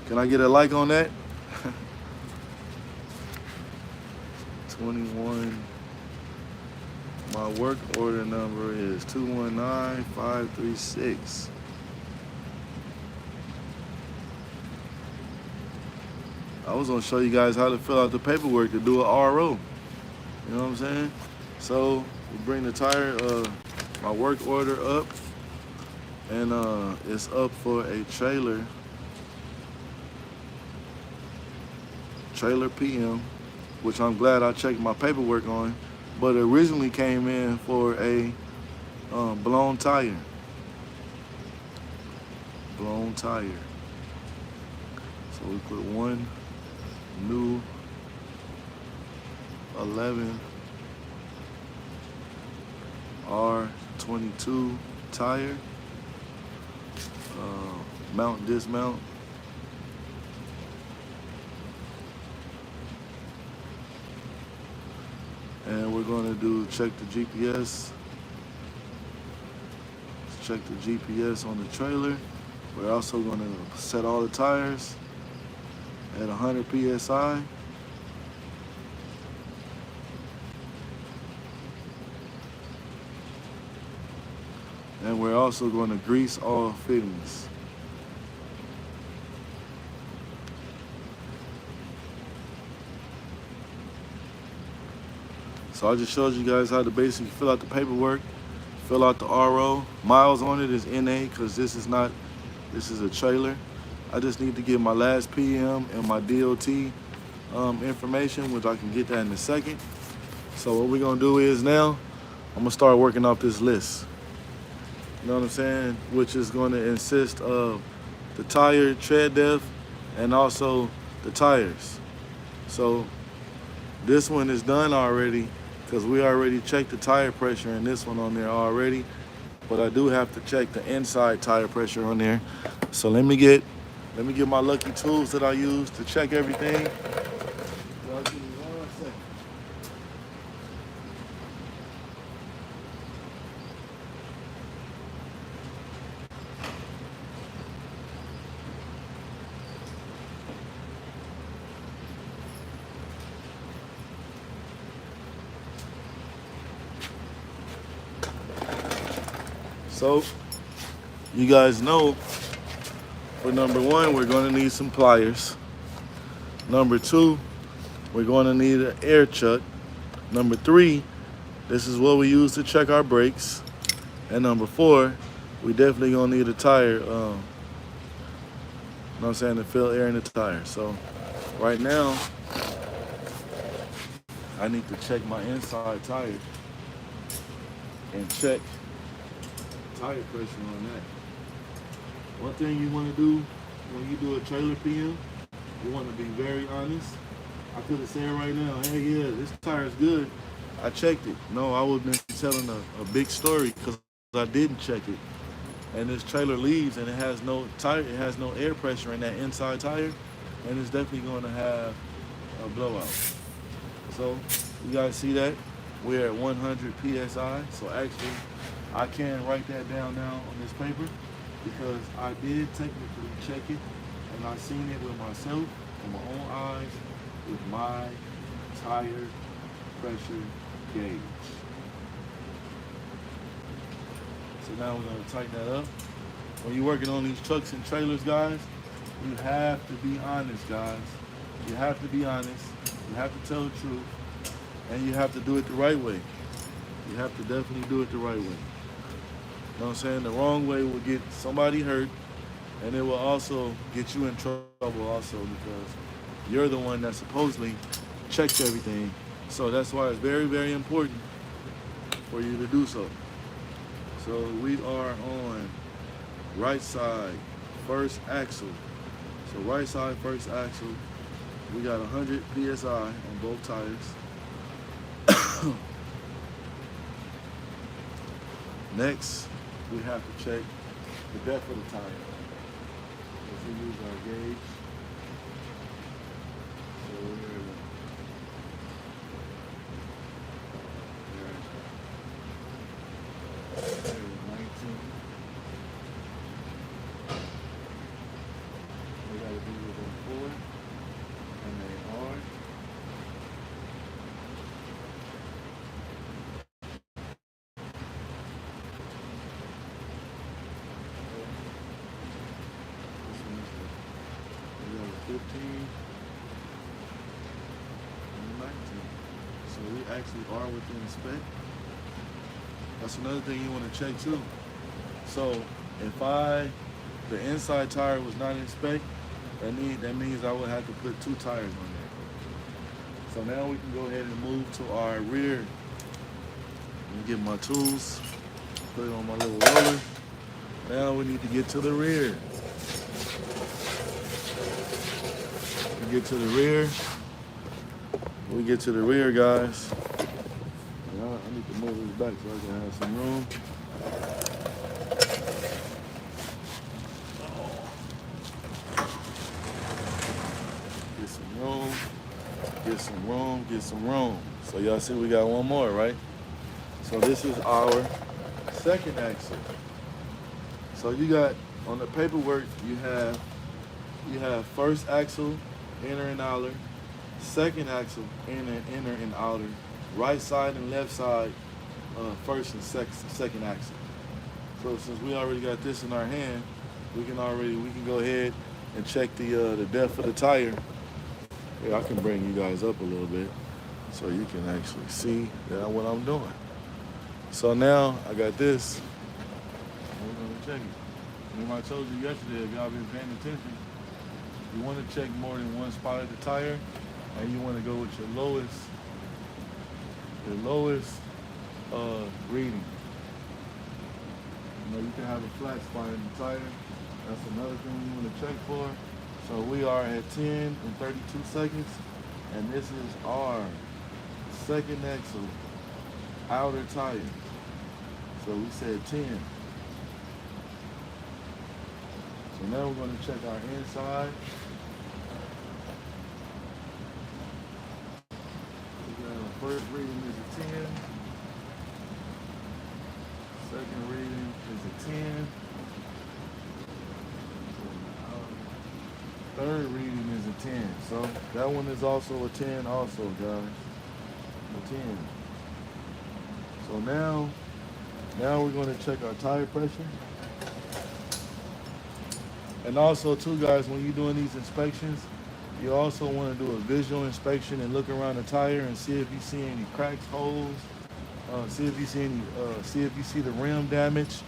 Can I get a like on that? 21. My work order number is 219536. I was gonna show you guys how to fill out the paperwork to do an RO. You know what I'm saying? So we bring the tire, my work order up, and it's up for a trailer PM, which I'm glad I checked my paperwork on, but it originally came in for a blown tire. Blown tire. So we put one new 11 R22 tire, mount, dismount. And we're going to do check the GPS. Check the GPS on the trailer. We're also going to set all the tires at 100 PSI. And we're also going to grease all fittings. So I just showed you guys how to basically fill out the paperwork, fill out the RO. Miles on it is NA, because this is a trailer. I just need to get my last PM and my DOT information, which I can get that in a second. So what we're gonna do is now, I'm gonna start working off this list. You know what I'm saying? Which is gonna consist of the tire tread depth and also the tires. So this one is done already, because we already checked the tire pressure in this one on there already, but I do have to check the inside tire pressure on there. So let me get my lucky tools that I use to check everything. Y'all give me 1 second. So you guys know for number one, we're going to need some pliers. Number two, we're going to need an air chuck. Number three, this is what we use to check our brakes. And number four, we definitely going to need a tire, you know what I'm saying, to fill air in the tire. So right now, I need to check my inside tire and check tire pressure on that. One thing you want to do when you do a trailer PM, you want to be very honest. I could have said right now, hey, yeah, this tire is good. I checked it. No, I would have been telling a big story because I didn't check it. And this trailer leaves and it has no tire, it has no air pressure in that inside tire, and it's definitely going to have a blowout. So you guys see that? We're at 100 PSI. So actually, I can write that down now on this paper because I did technically check it and I seen it with myself, with my own eyes, with my tire pressure gauge. So now we're going to tighten that up. When you're working on these trucks and trailers, guys, you have to be honest, guys. You have to be honest. You have to tell the truth. And you have to do it the right way. You have to definitely do it the right way. You know what I'm saying? The wrong way will get somebody hurt, and it will also get you in trouble also because you're the one that supposedly checks everything. So that's why it's very, very important for you to do so. So we are on right side, first axle. So right side, first axle. We got 100 PSI on both tires. Next, we have to check the depth of the tire. If we use our gauge. So we're at 19. We got to be within 4, and they are. We got 15 and 19. So we actually are within spec. That's another thing you want to check too. So if the inside tire was not in spec, that means I would have to put 2 tires on there. So now we can go ahead and move to our rear. Let me get my tools, put it on my little roller. Now we need to get to the rear. We get to the rear. We get to the rear, guys. I need to move this back so I can have some room. Get some room, get some room, get some room. So y'all see we got one more, right? So this is our second axle. So you got, on the paperwork, you have first axle, inner and outer, second axle, inner and outer, right side and left side, first and second axle. So since we already got this in our hand, we can go ahead and check the depth of the tire. Yeah, I can bring you guys up a little bit so you can actually see what I'm doing. So now I got this. We're gonna check it. Remember I told you yesterday, if y'all been paying attention, you want to check more than one spot of the tire, and you want to go with your lowest reading. You know, you can have a flat spot in the tire. That's another thing you want to check for. So we are at 10 and 32 seconds, and this is our second axle outer tire. So we said 10. So now we're going to check our inside. Our first reading is a 10. Second reading is a 10. Third reading is a 10. So that one is also a 10 also, guys. A 10. So now Now we're going to check our tire pressure. And also too, guys, when you're doing these inspections, you also want to do a visual inspection and look around the tire and see if you see any cracks, holes, see if you see any, see if you see the rim damage.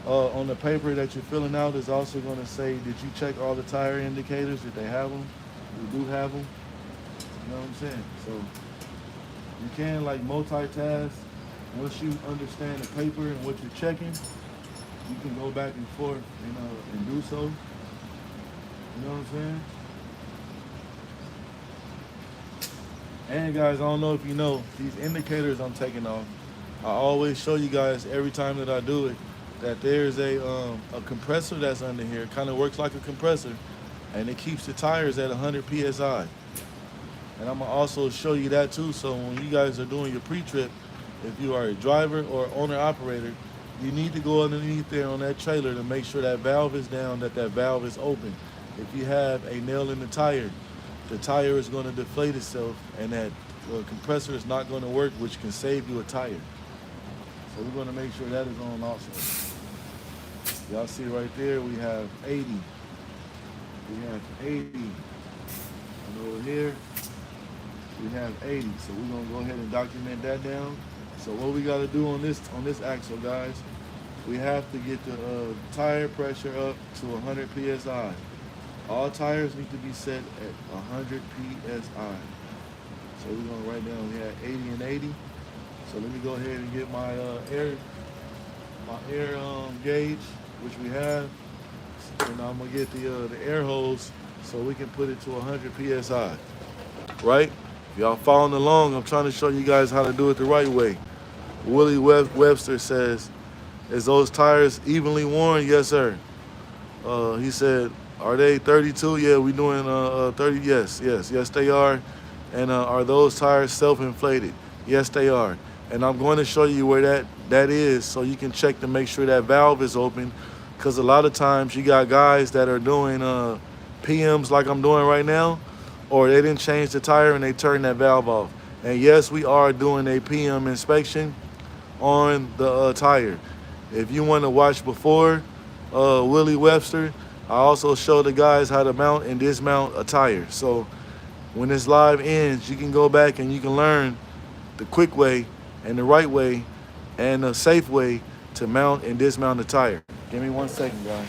On the paper that you're filling out is also going to say, did you check all the tire indicators? Did they have them? We do have them. You know what I'm saying? So you can like multitask. Once you understand the paper and what you're checking, you can go back and forth and do so. You know what I'm saying? And guys, I don't know if you know, these indicators I'm taking off, I always show you guys every time that I do it that there's a compressor that's under here. It kind of works like a compressor, and it keeps the tires at 100 PSI. And I'm gonna also show you that too, so when you guys are doing your pre-trip, if you are a driver or owner-operator, you need to go underneath there on that trailer to make sure that valve is down, that valve is open. If you have a nail in the tire is going to deflate itself, and that compressor is not going to work, which can save you a tire. So we're going to make sure that is on also. Y'all see right there, we have 80. We have 80. And over here, we have 80. So we're going to go ahead and document that down. So what we got to do on this axle, guys, we have to get the tire pressure up to 100 PSI. All tires need to be set at 100 PSI. So we're going to write down, we have 80 and 80. So let me go ahead and get my air gauge, which we have. And I'm going to get the air hose so we can put it to 100 PSI. Right? If y'all following along, I'm trying to show you guys how to do it the right way. Willie Webster says, is those tires evenly worn? Yes, sir. He said, are they 32? Yeah, we doing 30. Yes, they are. And are those tires self-inflated? Yes, they are. And I'm going to show you where that is, so you can check to make sure that valve is open. Because a lot of times you got guys that are doing PMs like I'm doing right now, or they didn't change the tire and they turned that valve off. And yes, we are doing a PM inspection on the tire. If you want to watch before Willie Webster, I also show the guys how to mount and dismount a tire. So when this live ends, you can go back and you can learn the quick way and the right way and the safe way to mount and dismount a tire. Give me 1 second, guys.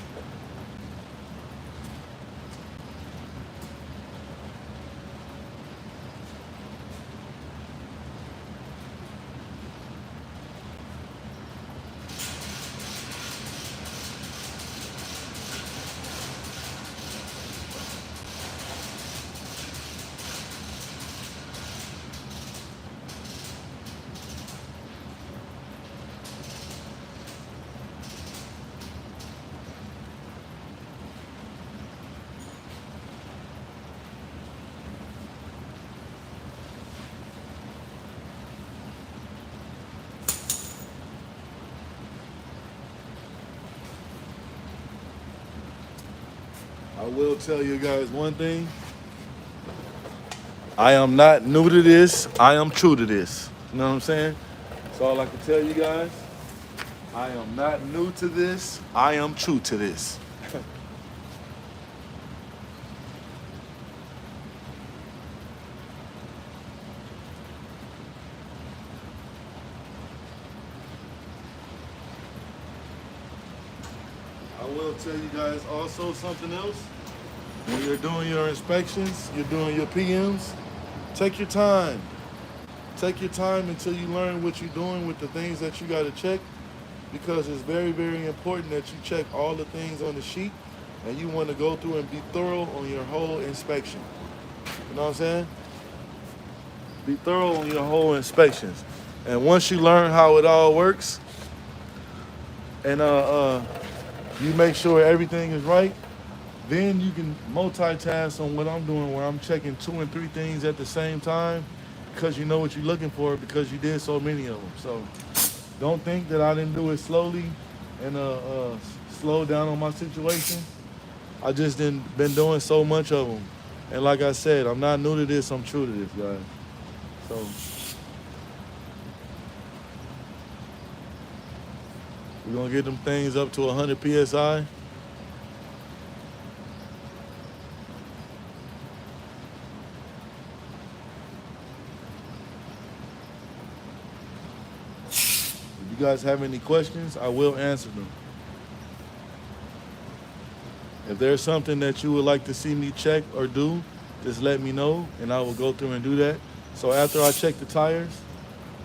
I will tell you guys one thing. I am not new to this. I am true to this. You know what I'm saying? That's all I can tell you guys. I am not new to this. I am true to this. I will tell you guys also something else. When you're doing your inspections, you're doing your PMs, take your time. Take your time until you learn what you're doing with the things that you got to check, because it's very, very important that you check all the things on the sheet, and you want to go through and be thorough on your whole inspection. You know what I'm saying? Be thorough on your whole inspections. And once you learn how it all works, and you make sure everything is right, then you can multitask on what I'm doing, where I'm checking 2 and 3 things at the same time, because you know what you're looking for, because you did so many of them. So don't think that I didn't do it slowly and slow down on my situation. I just been doing so much of them. And like I said, I'm not new to this, I'm true to this, guys. So We're gonna get them things up to 100 psi. If you guys have any questions, I will answer them. If there's something that you would like to see me check or do, just let me know and I will go through and do that. So after I check the tires,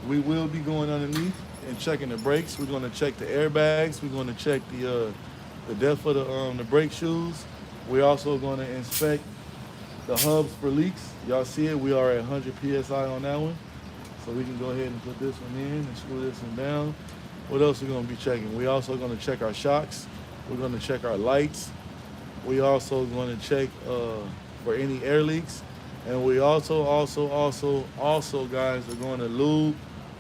we will be going underneath and checking the brakes. We're going to check the airbags. We're going to check the depth of the brake shoes. We're also going to inspect the hubs for leaks. Y'all see it? We are at 100 psi on that one. So we can go ahead and put this one in and screw this one down. What else are we going to be checking? We're also going to check our shocks. We're going to check our lights. We also going to check for any air leaks. And we also, guys, are going to lube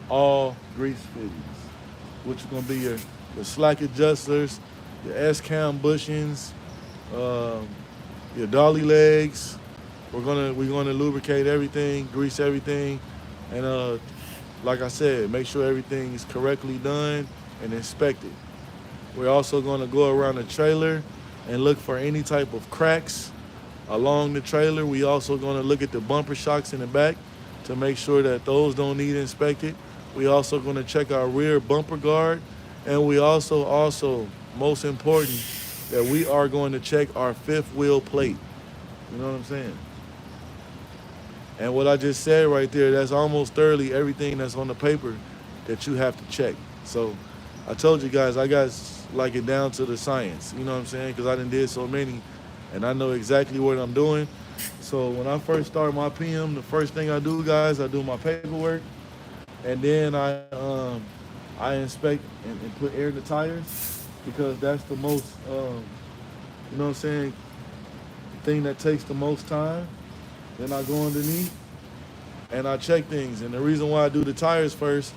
all grease fittings, which is going to be your slack adjusters, your S-cam bushings, your dolly legs. We're gonna lubricate everything, grease everything, and like I said, make sure everything is correctly done and inspected. We're also gonna go around the trailer and look for any type of cracks along the trailer. We also gonna look at the bumper shocks in the back to make sure that those don't need inspected. We also gonna check our rear bumper guard, and we also most important, that we are going to check our fifth wheel plate. You know what I'm saying? And what I just said right there, that's almost thoroughly everything that's on the paper that you have to check. So I told you guys, I got like it down to the science. You know what I'm saying? Because I done did so many, and I know exactly what I'm doing. So when I first start my PM, the first thing I do, guys, I do my paperwork, and then I inspect and put air in the tires, because that's the most, you know what I'm saying, thing that takes the most time. Then I go underneath and I check things. And the reason why I do the tires first,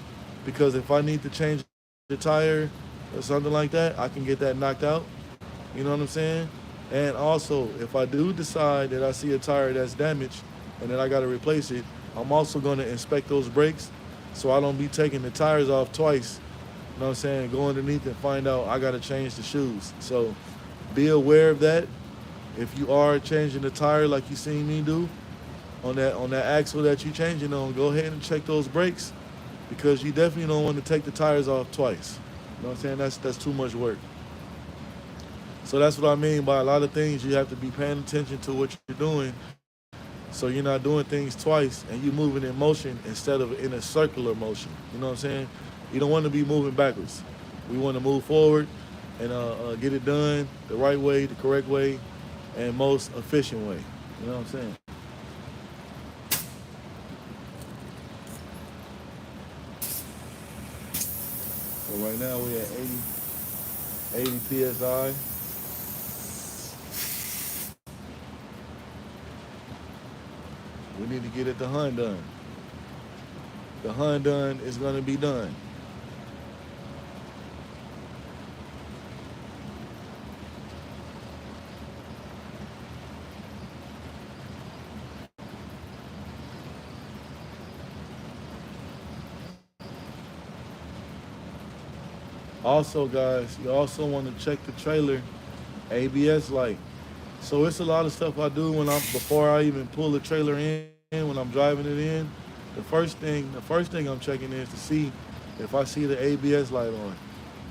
because if I need to change the tire or something like that, I can get that knocked out. You know what I'm saying? And also, if I do decide that I see a tire that's damaged and then I got to replace it, I'm also going to inspect those brakes so I don't be taking the tires off twice. You know what I'm saying? Go underneath and find out I got to change the shoes. So be aware of that. If you are changing the tire like you seen me do on that axle that you changing on, go ahead and check those brakes, because you definitely don't want to take the tires off twice. You know what I'm saying? That's too much work. So that's what I mean by a lot of things. You have to be paying attention to what you're doing, so you're not doing things twice and you're moving in motion instead of in a circular motion. You know what I'm saying? You don't want to be moving backwards. We want to move forward and get it done the right way, the correct way, and most efficient way. You know what I'm saying? So right now we're at 80 psi. We need to get it the hun done. The hun done is going to be done. Also, guys, you also want to check the trailer ABS light. So it's a lot of stuff I do before I even pull the trailer in, when I'm driving it in. The first thing I'm checking is to see if I see the ABS light on.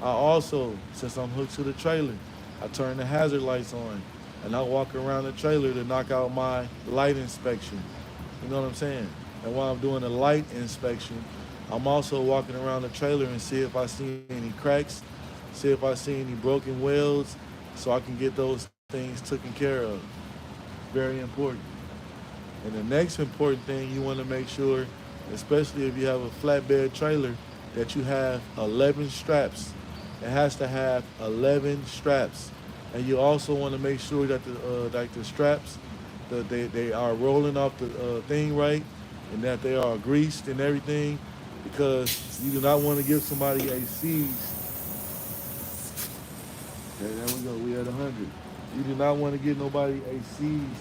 I also, since I'm hooked to the trailer, I turn the hazard lights on and I walk around the trailer to knock out my light inspection. You know what I'm saying? And while I'm doing the light inspection, I'm also walking around the trailer and see if I see any cracks, see if I see any broken welds, so I can get those things taken care of. Very important. And the next important thing, you want to make sure, especially if you have a flatbed trailer, that you have 11 straps. It has to have 11 straps. And you also want to make sure that the straps, they are rolling off the thing right, and that they are greased and everything, because you do not want to give somebody a seize. Okay, there we go. We at 100. You do not want to give nobody a seize,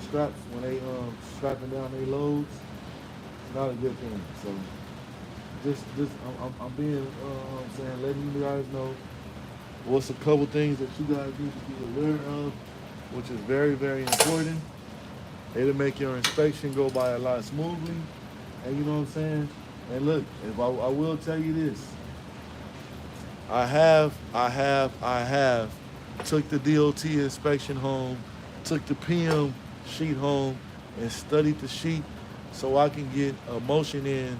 straps when they strapping down their loads. It's not a good thing. So I'm being, I'm saying, letting you guys know what's a couple things that you guys need to be aware of, which is very, very important. It'll make your inspection go by a lot smoothly. And you know what I'm saying? And look, if I will tell you this, I have took the DOT inspection home, took the PM sheet home, and studied the sheet so I can get a motion in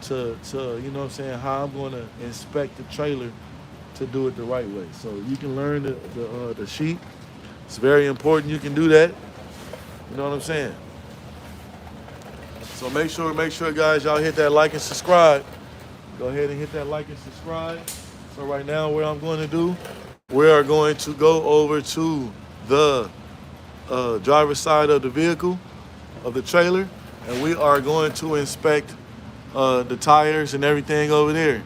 to you know what I'm saying, how I'm going to inspect the trailer to do it the right way. So you can learn the sheet. It's very important you can do that. You know what I'm saying? So make sure guys, y'all hit that like and subscribe. Go ahead and hit that like and subscribe. So right now what I'm going to do, we are going to go over to the driver's side of the vehicle, of the trailer, and we are going to inspect the tires and everything over there.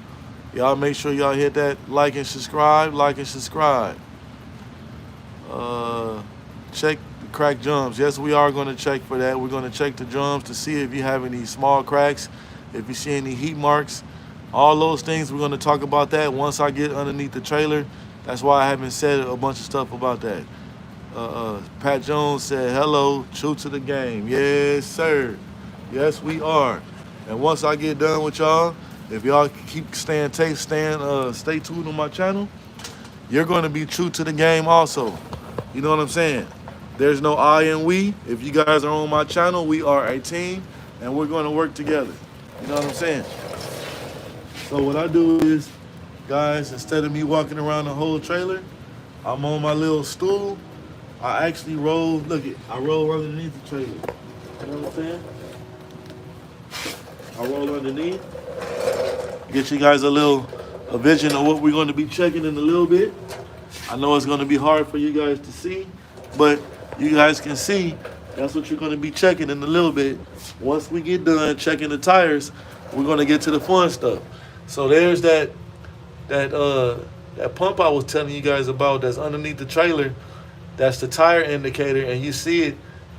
Y'all make sure y'all hit that like and subscribe, check the crack drums. Yes, we are going to check for that. We're going to check the drums to see if you have any small cracks, if you see any heat marks, all those things. We're going to talk about that once I get underneath the trailer. That's why I haven't said a bunch of stuff about that. Pat Jones said, hello, true to the game. Yes, sir. Yes, we are. And once I get done with y'all, if y'all keep stay tuned on my channel, you're going to be true to the game also. You know what I'm saying? There's no I and we. If you guys are on my channel, we are a team, and we're going to work together. You know what I'm saying? So what I do is, guys, instead of me walking around the whole trailer, I'm on my little stool. I actually roll, I roll underneath the trailer. You know what I'm saying? I roll underneath. Get you guys a vision of what we're going to be checking in a little bit. I know it's going to be hard for you guys to see, but you guys can see that's what you're going to be checking in a little bit. Once we get done checking the tires, we're going to get to the fun stuff. So there's that pump I was telling you guys about that's underneath the trailer. That's the tire indicator, and you see it.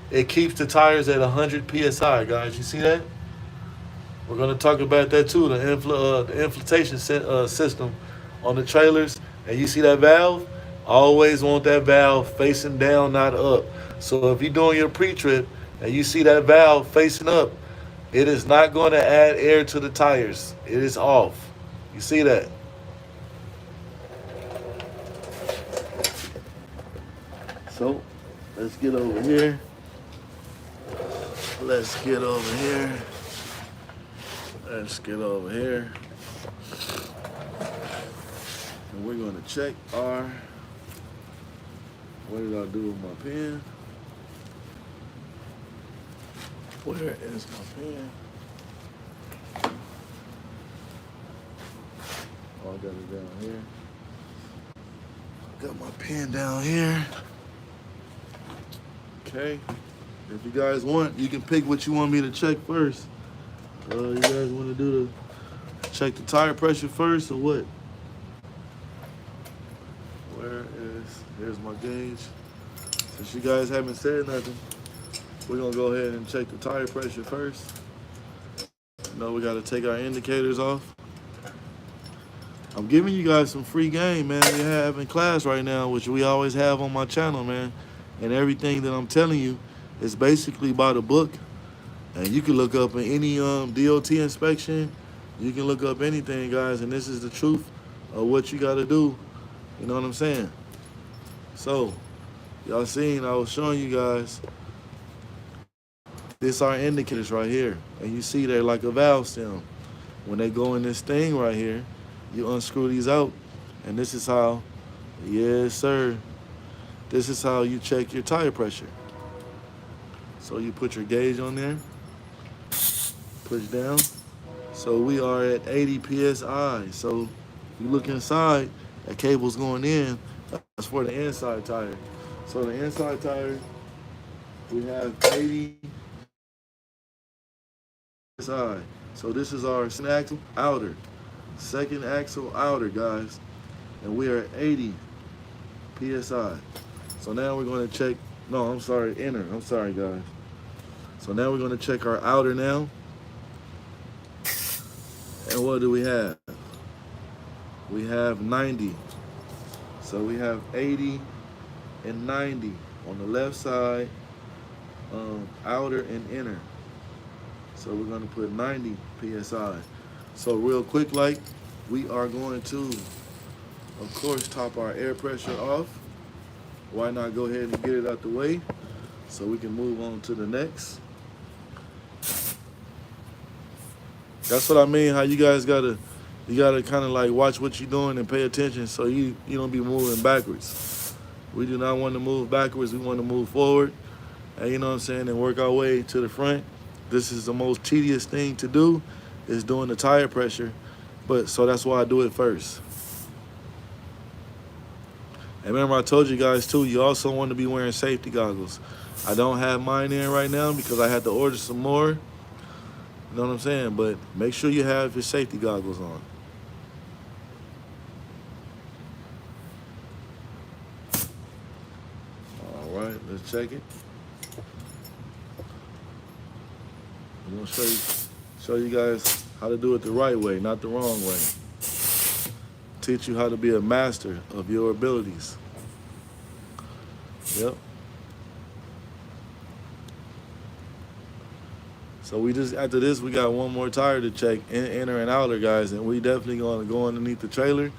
It keeps the tires at 100 PSI, guys. You see that? We're going to talk about that too, the infiltration system on the trailers. And you see that valve? Always want that valve facing down, not up. So if you're doing your pre-trip and you see that valve facing up, it is not going to add air to the tires. It is off. You see that? So let's get over here. Let's get over here. And we're going to check our, what did I do with my pen? Where is my pen? Oh, I got it down here. Got my pen down here. Okay. If you guys want, you can pick what you want me to check first. You guys want to do check the tire pressure first or what? Here's my gauge. Since you guys haven't said nothing, we're going to go ahead and check the tire pressure first. We got to take our indicators off. I'm giving you guys some free game, man. We have in class right now, which we always have on my channel, man. And everything that I'm telling you is basically by the book. And you can look up in any DOT inspection. You can look up anything, guys. And this is the truth of what you got to do. You know what I'm saying? So, y'all seen, I was showing you guys. This are indicators right here. And you see they're like a valve stem. When they go in this thing right here, you unscrew these out. And this is how, yes, sir. This is how you check your tire pressure. So you put your gauge on there. Push down. So we are at 80 PSI. So if you look inside, that cable's going in. That's for the inside tire. So the inside tire, we have 80 PSI. So this is our second axle outer. Second axle outer, guys. And we are at 80 PSI. So now we're going to check, inner. I'm sorry, guys. So now we're going to check our outer now. And what do we have? We have 90. So we have 80 and 90 on the left side, outer and inner. So we're going to put 90 PSI. So real quick, like, we are going to, of course, top our air pressure off. Why not go ahead and get it out the way so we can move on to the next. That's what I mean, how you guys gotta kind of like watch what you're doing and pay attention so you don't be moving backwards. We do not want to move backwards, we want to move forward, and you know what I'm saying, and work our way to the front. This is the most tedious thing to do, is doing the tire pressure, but so that's why I do it first. And remember, I told you guys too, you also want to be wearing safety goggles. I don't have mine in right now because I had to order some more. You know what I'm saying? But make sure you have your safety goggles on. All right, let's check it. I'm gonna show you guys how to do it the right way, not the wrong way. Teach you how to be a master of your abilities. Yep. So we just, after this, we got one more tire to check, inner and outer, guys, and we definitely gonna go underneath the trailer.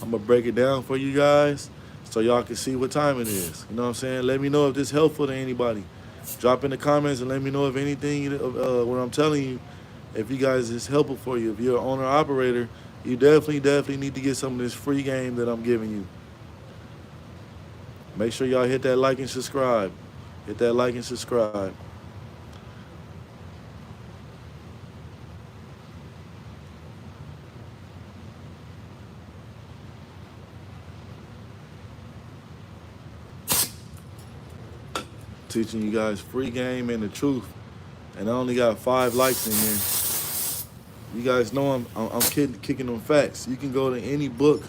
I'm gonna break it down for you guys so y'all can see what time it is. You know what I'm saying? Let me know if this is helpful to anybody. Drop in the comments and let me know if anything, what I'm telling you, if you guys is helpful for you. If you're an owner operator, you definitely need to get some of this free game that I'm giving you. Make sure y'all hit that like and subscribe. Hit that like and subscribe. Teaching you guys free game and the truth, and I only got 5 likes in here. You guys know I'm kicking them facts. You can go to any book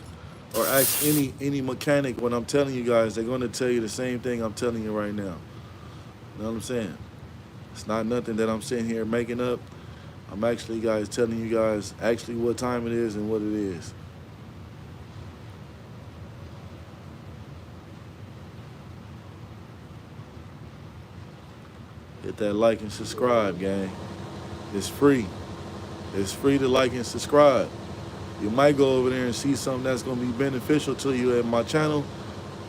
or ask any mechanic what I'm telling you guys. They're going to tell you the same thing I'm telling you right now. You know what I'm saying? It's not nothing that I'm sitting here making up. I'm actually, guys, telling you guys actually what time it is and what it is. Hit that like and subscribe, gang. It's free. It's free to like and subscribe. You might go over there and see something that's going to be beneficial to you at my channel,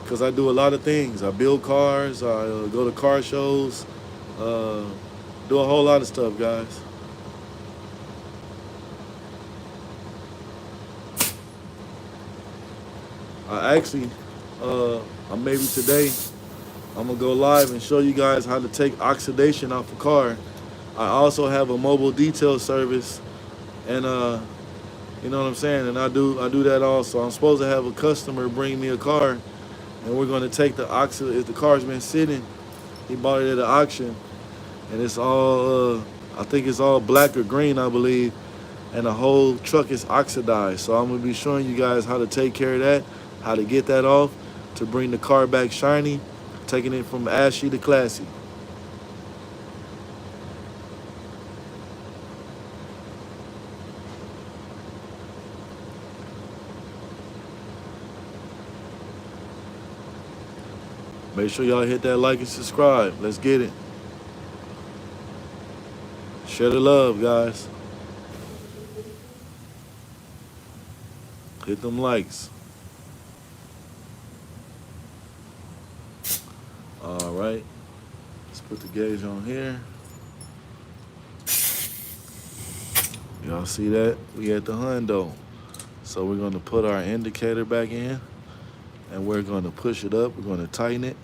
because I do a lot of things. I build cars, I go to car shows, do a whole lot of stuff, guys. I actually, maybe today, I'm gonna go live and show you guys how to take oxidation off a car. I also have a mobile detail service, and you know what I'm saying, and I do that also. I'm supposed to have a customer bring me a car, and we're gonna take the oxide. If the car's been sitting, he bought it at an auction, and it's all I think it's all black or green, I believe, and the whole truck is oxidized. So I'm gonna be showing you guys how to take care of that, how to get that off, to bring the car back shiny, taking it from ashy to classy. Make sure y'all hit that like and subscribe. Let's get it. Share the love, guys. Hit them likes. All right. Let's put the gauge on here. Y'all see that? We at the hundo. So we're going to put our indicator back in, and we're going to push it up. We're going to tighten it.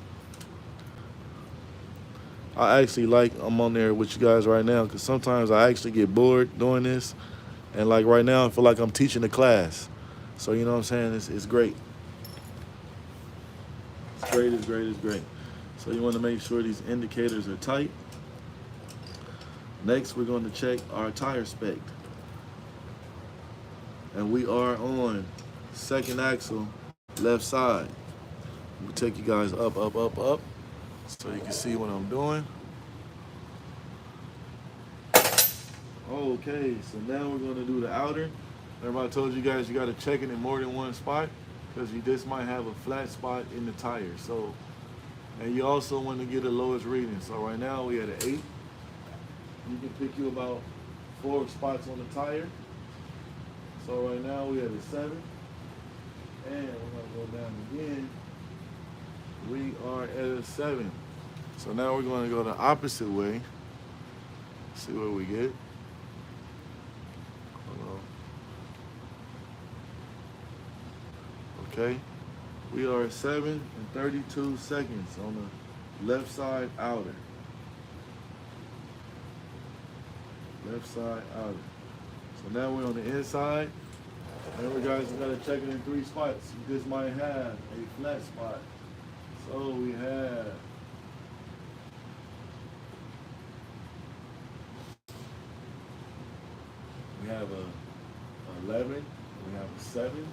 I actually I'm on there with you guys right now because sometimes I actually get bored doing this. And like right now, I feel like I'm teaching a class. So you know what I'm saying? It's great. It's great, it's great, it's great. So you want to make sure these indicators are tight. Next, we're going to check our tire spec. And we are on second axle, left side. Let me take you guys up, so you can see what I'm doing. Okay, so now we're gonna do the outer. Remember I told you guys you gotta check it in more than one spot because you just might have a flat spot in the tire. So, and you also want to get the lowest reading. So right now we at an 8. You can pick you about 4 spots on the tire. So right now we at a 7. And we're gonna go down again. We are at a 7. So now we're gonna go the opposite way. See what we get. Hold on. Okay. We are at 7 and 32 seconds on the left side outer. Left side outer. So now we're on the inside. Remember guys, we gotta check it in 3 spots. You just might have a flat spot. So we have a 11, we have a 7,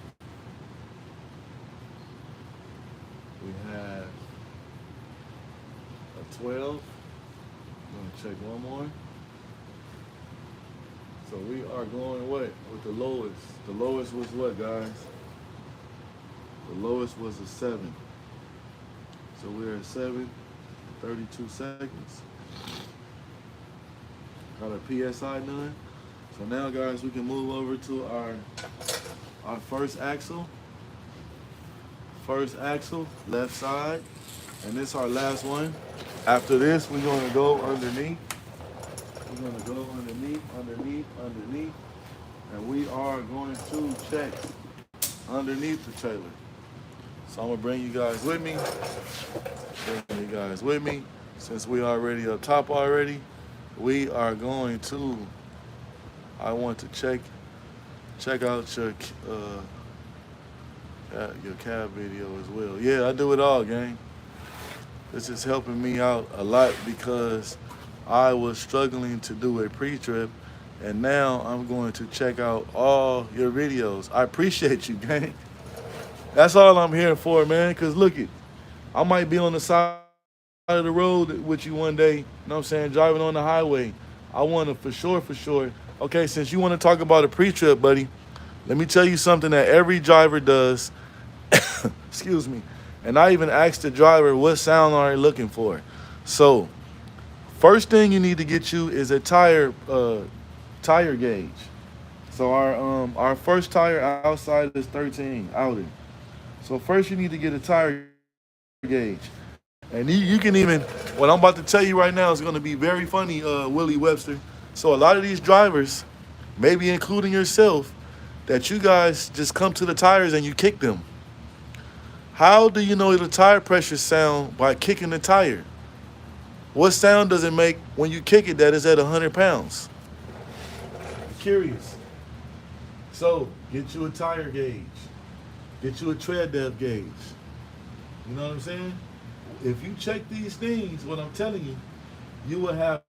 we have a 12. I'm gonna check one more. So we are going what? With the lowest. The lowest was what, guys? The lowest was a 7. So we're at 7, 32 seconds. Got a PSI done. So now, guys, we can move over to our first axle. First axle, left side. And this is our last one. After this, we're gonna go underneath. We're gonna go underneath, underneath. And we are going to check underneath the trailer. So I'm gonna bring you guys with me. Since we already up top already, we are going to, I want to check out your cab video as well. Yeah, I do it all, gang. This is helping me out a lot because I was struggling to do a pre-trip, and now I'm going to check out all your videos. I appreciate you, gang. That's all I'm here for, man, because look it, I might be on the side of the road with you one day, you know what I'm saying, driving on the highway. I want to, for sure. Okay, since you want to talk about a pre-trip, buddy, let me tell you something that every driver does. Excuse me. And I even asked the driver, what sound are they looking for? So, first thing you need to get you is a tire gauge. So our first tire outside is 13 outer. So first you need to get a tire gauge. And you can even, what I'm about to tell you right now is going to be very funny, Willie Webster. So a lot of these drivers, maybe including yourself, that you guys just come to the tires and you kick them. How do you know the tire pressure sound by kicking the tire? What sound does it make when you kick it that is at 100 pounds? I'm curious. So get you a tire gauge. Get you a tread depth gauge. You know what I'm saying? If you check these things, what I'm telling you, you will have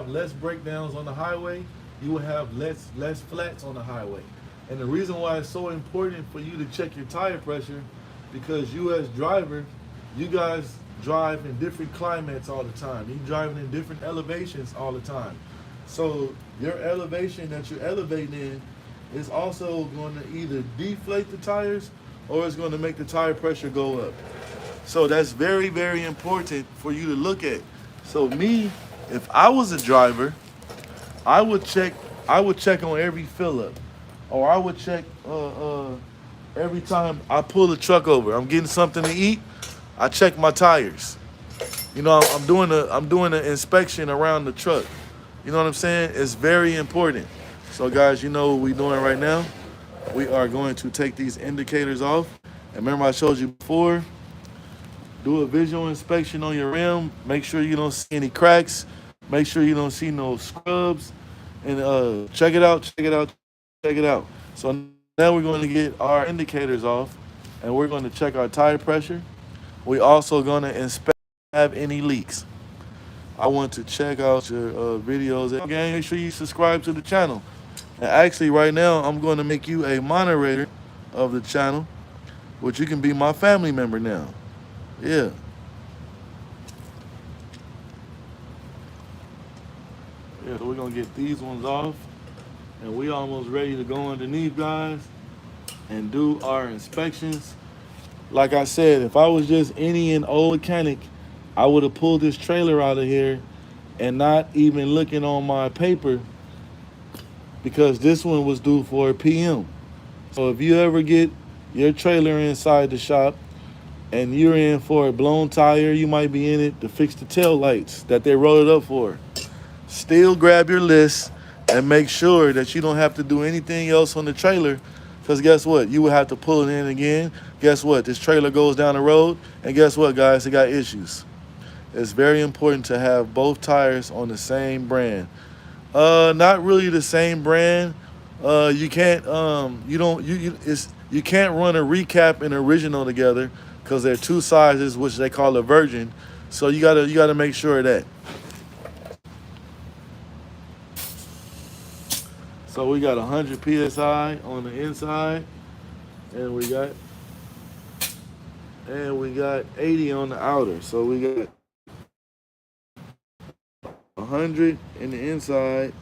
less breakdowns on the highway. You will have less flats on the highway. And the reason why it's so important for you to check your tire pressure, because you as driver, you guys drive in different climates all the time. You're driving in different elevations all the time. So your elevation that you're elevating in is also going to either deflate the tires or it's going to make the tire pressure go up. So that's very, very important for you to look at. So me, if I was a driver, I would check on every fill up, or I would check every time I pull the truck over. I'm getting something to eat, I check my tires. You know, I'm doing an inspection around the truck. You know what I'm saying? It's very important. So guys, you know what we're doing right now? We are going to take these indicators off. And remember I showed you before, do a visual inspection on your rim. Make sure you don't see any cracks. Make sure you don't see no scrubs. And check it out. So now we're going to get our indicators off, and we're going to check our tire pressure. We're also going to inspect if we have any leaks. I want to check out your videos. Again, make sure you subscribe to the channel. And actually, right now, I'm going to make you a moderator of the channel, which you can be my family member now. Yeah. Yeah, so we're gonna get these ones off, and we almost ready to go underneath, guys, and do our inspections. Like I said, if I was just any and old mechanic, I would have pulled this trailer out of here and not even looking on my paper, because this one was due for a PM. So if you ever get your trailer inside the shop and you're in for a blown tire, you might be in it to fix the tail lights that they wrote it up for. Still grab your list and make sure that you don't have to do anything else on the trailer, because guess what? You will have to pull it in again. Guess what? This trailer goes down the road, and guess what, guys? It got issues. It's very important to have both tires on the same brand. Not really the same brand. You can't you can't run a recap and original together because they're two sizes, which they call a virgin. So you gotta make sure of that. So we got 100 psi on the inside, and we got 80 on the outer. So we got 100 in the inside,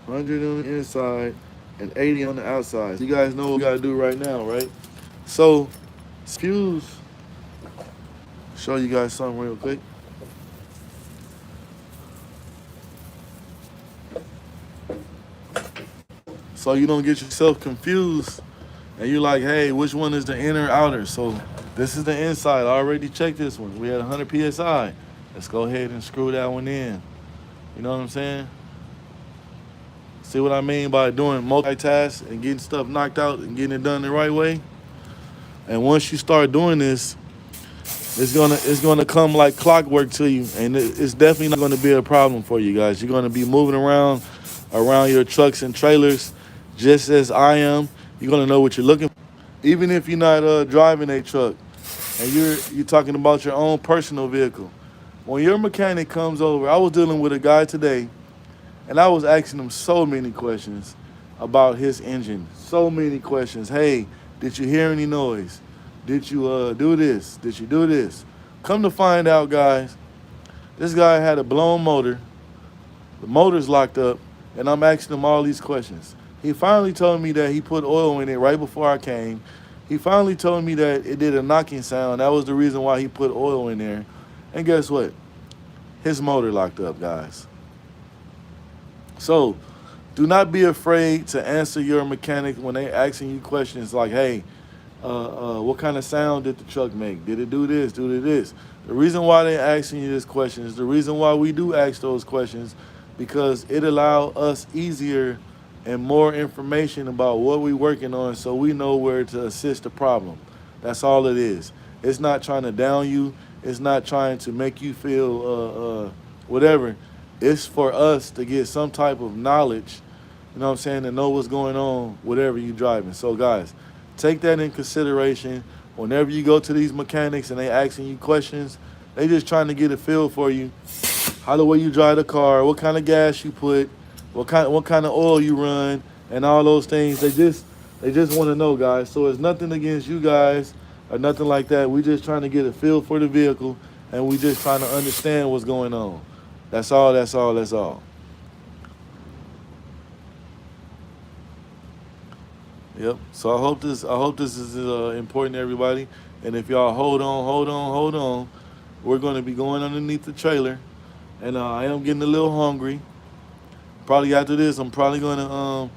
100 on the inside, and 80 on the outside. So you guys know what we gotta do right now, right? So, show you guys something real quick. So you don't get yourself confused and you're like, hey, which one is the inner outer? So this is the inside. I already checked this one. We had 100 psi. Let's go ahead and screw that one in. You know what I'm saying? See what I mean by doing multitask and getting stuff knocked out and getting it done the right way? And once you start doing this, it's gonna come like clockwork to you, and it's definitely not gonna be a problem for you guys. You're gonna be moving around your trucks and trailers just as I am. You're gonna know what you're looking for. Even if you're not driving a truck and you're talking about your own personal vehicle. When your mechanic comes over, I was dealing with a guy today, and I was asking him so many questions about his engine. So many questions. Hey, did you hear any noise? Did you do this? Did you do this? Come to find out, guys, this guy had a blown motor. The motor's locked up, and I'm asking him all these questions. He finally told me that he put oil in it right before I came. He finally told me that it did a knocking sound. That was the reason why he put oil in there. And guess what? His motor locked up, guys. So do not be afraid to answer your mechanic when they asking you questions like, hey, what kind of sound did the truck make? Did it do this? Do it this? The reason why they asking you this question is the reason why we do ask those questions, because it allows us easier and more information about what we're working on, so we know where to assist the problem. That's all it is. It's not trying to down you. It's not trying to make you feel whatever. It's for us to get some type of knowledge, you know what I'm saying, to know what's going on, whatever you're driving. So, guys, take that in consideration. Whenever you go to these mechanics and they asking you questions, they just trying to get a feel for you, how the way you drive the car, what kind of gas you put, what kind of oil you run, and all those things. They just want to know, guys. So it's nothing against you guys or nothing like that. We just trying to get a feel for the vehicle, and we just trying to understand what's going on. That's all. That's all. That's all. Yep. So I hope this is important to everybody. And if y'all hold on, we're going to be going underneath the trailer, and I am getting a little hungry. Probably after this, I'm gonna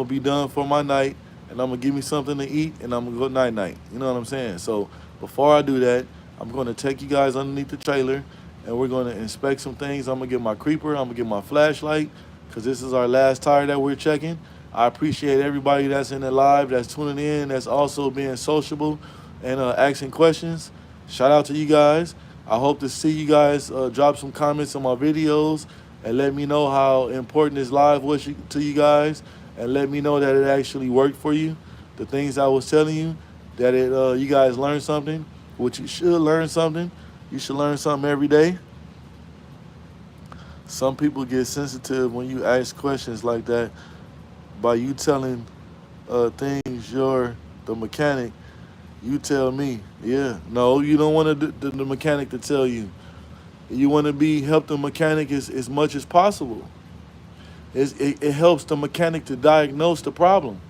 be done for my night, and I'm gonna give me something to eat, and I'm gonna go night. You know what I'm saying? So before I do that, I'm gonna take you guys underneath the trailer, and we're gonna inspect some things. I'm gonna get my creeper. I'm gonna get my flashlight, because this is our last tire that we're checking. I appreciate everybody that's in the live, that's tuning in, that's also being sociable and asking questions. Shout out to you guys. I hope to see you guys drop some comments on my videos and let me know how important this live was to you guys, and let me know that it actually worked for you. The things I was telling you, that you guys learned something, which you should learn something. You should learn something every day. Some people get sensitive when you ask questions like that. By you telling things, you're the mechanic, you tell me. Yeah, no, you don't want the mechanic to tell you. You want to be help the mechanic as much as possible. It helps the mechanic to diagnose the problem.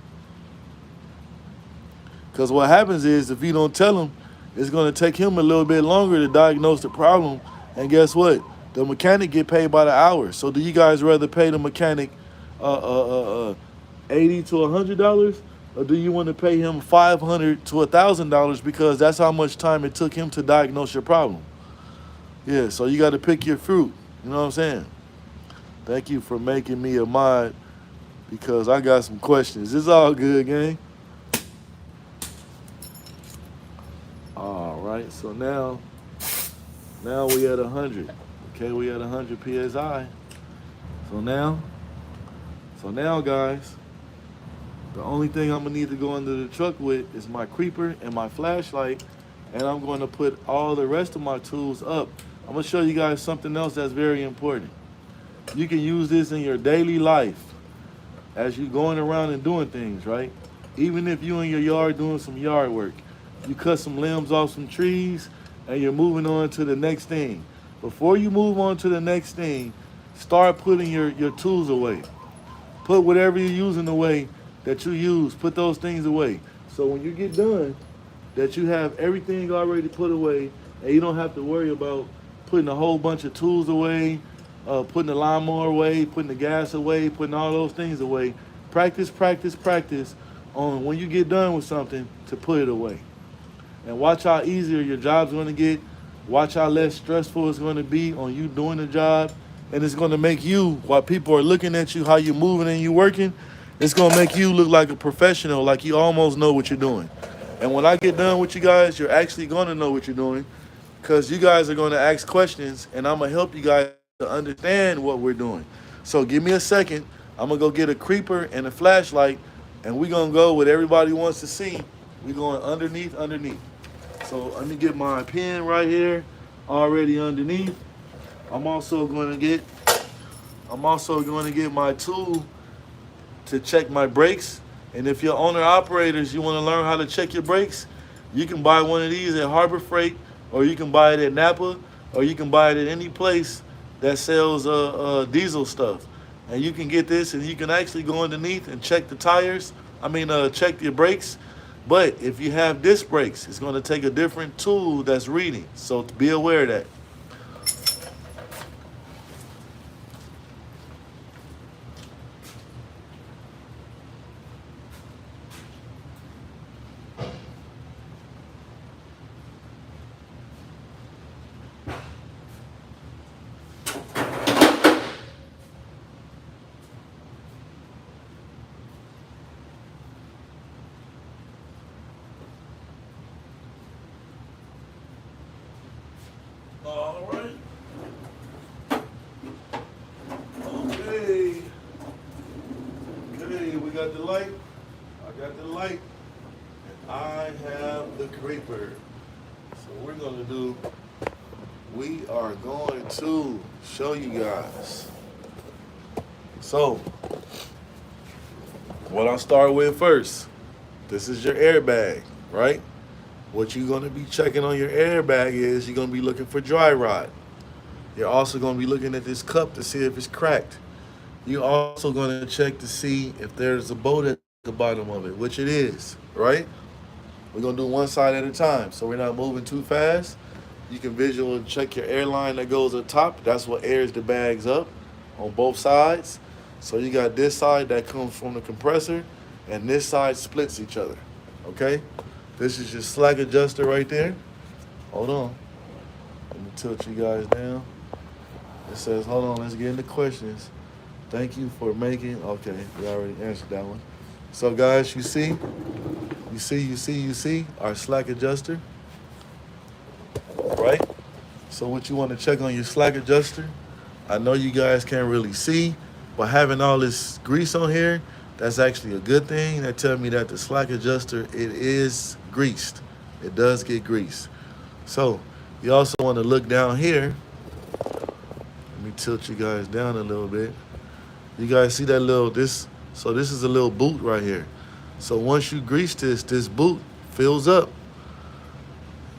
Because what happens is if you don't tell him, it's going to take him a little bit longer to diagnose the problem. And guess what? The mechanic get paid by the hour. So do you guys rather pay the mechanic $80 to $100, or do you want to pay him $500 to $1,000 because that's how much time it took him to diagnose your problem? Yeah. So you got to pick your fruit. You know what I'm saying? Thank you for making me a mod because I got some questions. It's all good, gang. All right, so now we at 100. Okay, we at 100 psi. So now, guys, the only thing I'm gonna need to go under the truck with is my creeper and my flashlight, and I'm going to put all the rest of my tools up. I'm gonna show you guys something else that's very important. You can use this in your daily life as you going around and doing things, right? Even if you in your yard doing some yard work. You cut some limbs off some trees and you're moving on to the next thing. Before you move on to the next thing, start putting your tools away. Put whatever you're using away that you use, put those things away. So when you get done, that you have everything already put away and you don't have to worry about putting a whole bunch of tools away, putting the lawnmower away, putting the gas away, putting all those things away. Practice, practice, practice on when you get done with something to put it away. And watch how easier your job's going to get. Watch how less stressful it's going to be on you doing the job. And it's going to make you, while people are looking at you, how you're moving and you working, it's going to make you look like a professional, like you almost know what you're doing. And when I get done with you guys, you're actually going to know what you're doing because you guys are going to ask questions and I'm going to help you guys to understand what we're doing. So give me a second. I'm going to go get a creeper and a flashlight and we're going to go what everybody wants to see. We're going underneath. So let me get my pen right here, already underneath. I'm also going to get my tool to check my brakes. And if you're owner operators, you want to learn how to check your brakes, you can buy one of these at Harbor Freight, or you can buy it at Napa, or you can buy it at any place that sells diesel stuff. And you can get this and you can actually go underneath and check the tires. Check your brakes. But if you have disc brakes, it's going to take a different tool that's reading. So be aware of that. All right. Okay. Okay, we got the light. I got the light. And I have the creeper. So we are going to show you guys. So, what I'll start with first, this is your airbag, right? What you're going to be checking on your airbag is you're going to be looking for dry rot. You're also going to be looking at this cup to see if it's cracked. You're also going to check to see if there's a bolt at the bottom of it, which it is, right? We're going to do one side at a time so we're not moving too fast. You can visually check your airline that goes up top. That's what airs the bags up on both sides. So you got this side that comes from the compressor and this side splits each other, okay? This is your slack adjuster right there. Hold on. Let me tilt you guys down. It says, hold on, let's get into questions. Thank you for making, okay, we already answered that one. So guys, you see our slack adjuster, right? So what you want to check on your slack adjuster, I know you guys can't really see, but having all this grease on here, that's actually a good thing. That tells me that the slack adjuster, it is greased. It does get greased. So you also want to look down here. Let me tilt you guys down a little bit. You guys see that so this is a little boot right here. So once you grease this boot fills up.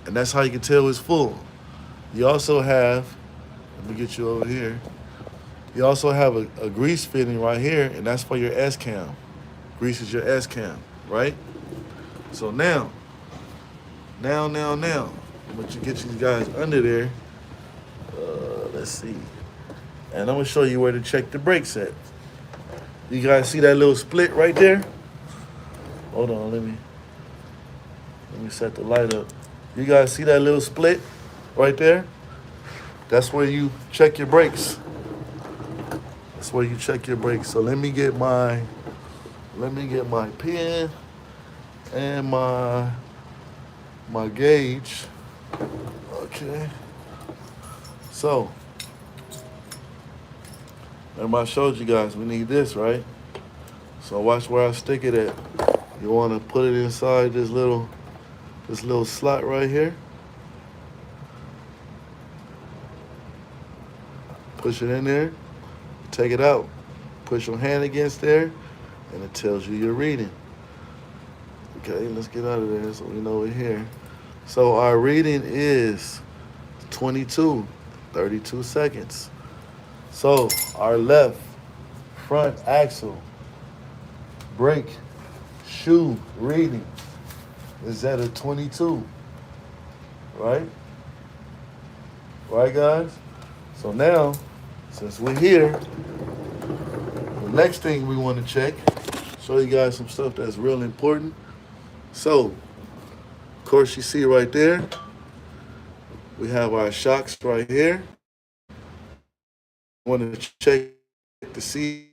And that's how you can tell it's full. You also have Let me get you over here. You also have a grease fitting right here, and that's for your S-cam. Grease is your S-cam, right? So now, once you get these guys under there, let's see. And I'm gonna show you where to check the brakes at. You guys see that little split right there? Hold on, let me set the light up. You guys see that little split right there? That's where you check your brakes. That's where you check your brakes. So let me get my pen and my gauge. Okay. So, remember I showed you guys we need this, right? So watch where I stick it at. You want to put it inside this little slot right here. Push it in there. Take it out. Push your hand against there, and it tells you your reading. Okay, let's get out of there so we know we're here. So our reading is 22, 32 seconds. So our left front axle brake shoe reading is at a 22, right? Right, guys? So now, since we're here, the next thing we want to check, show you guys some stuff that's real important. So, of course, you see right there, we have our shocks right here. Want to check to see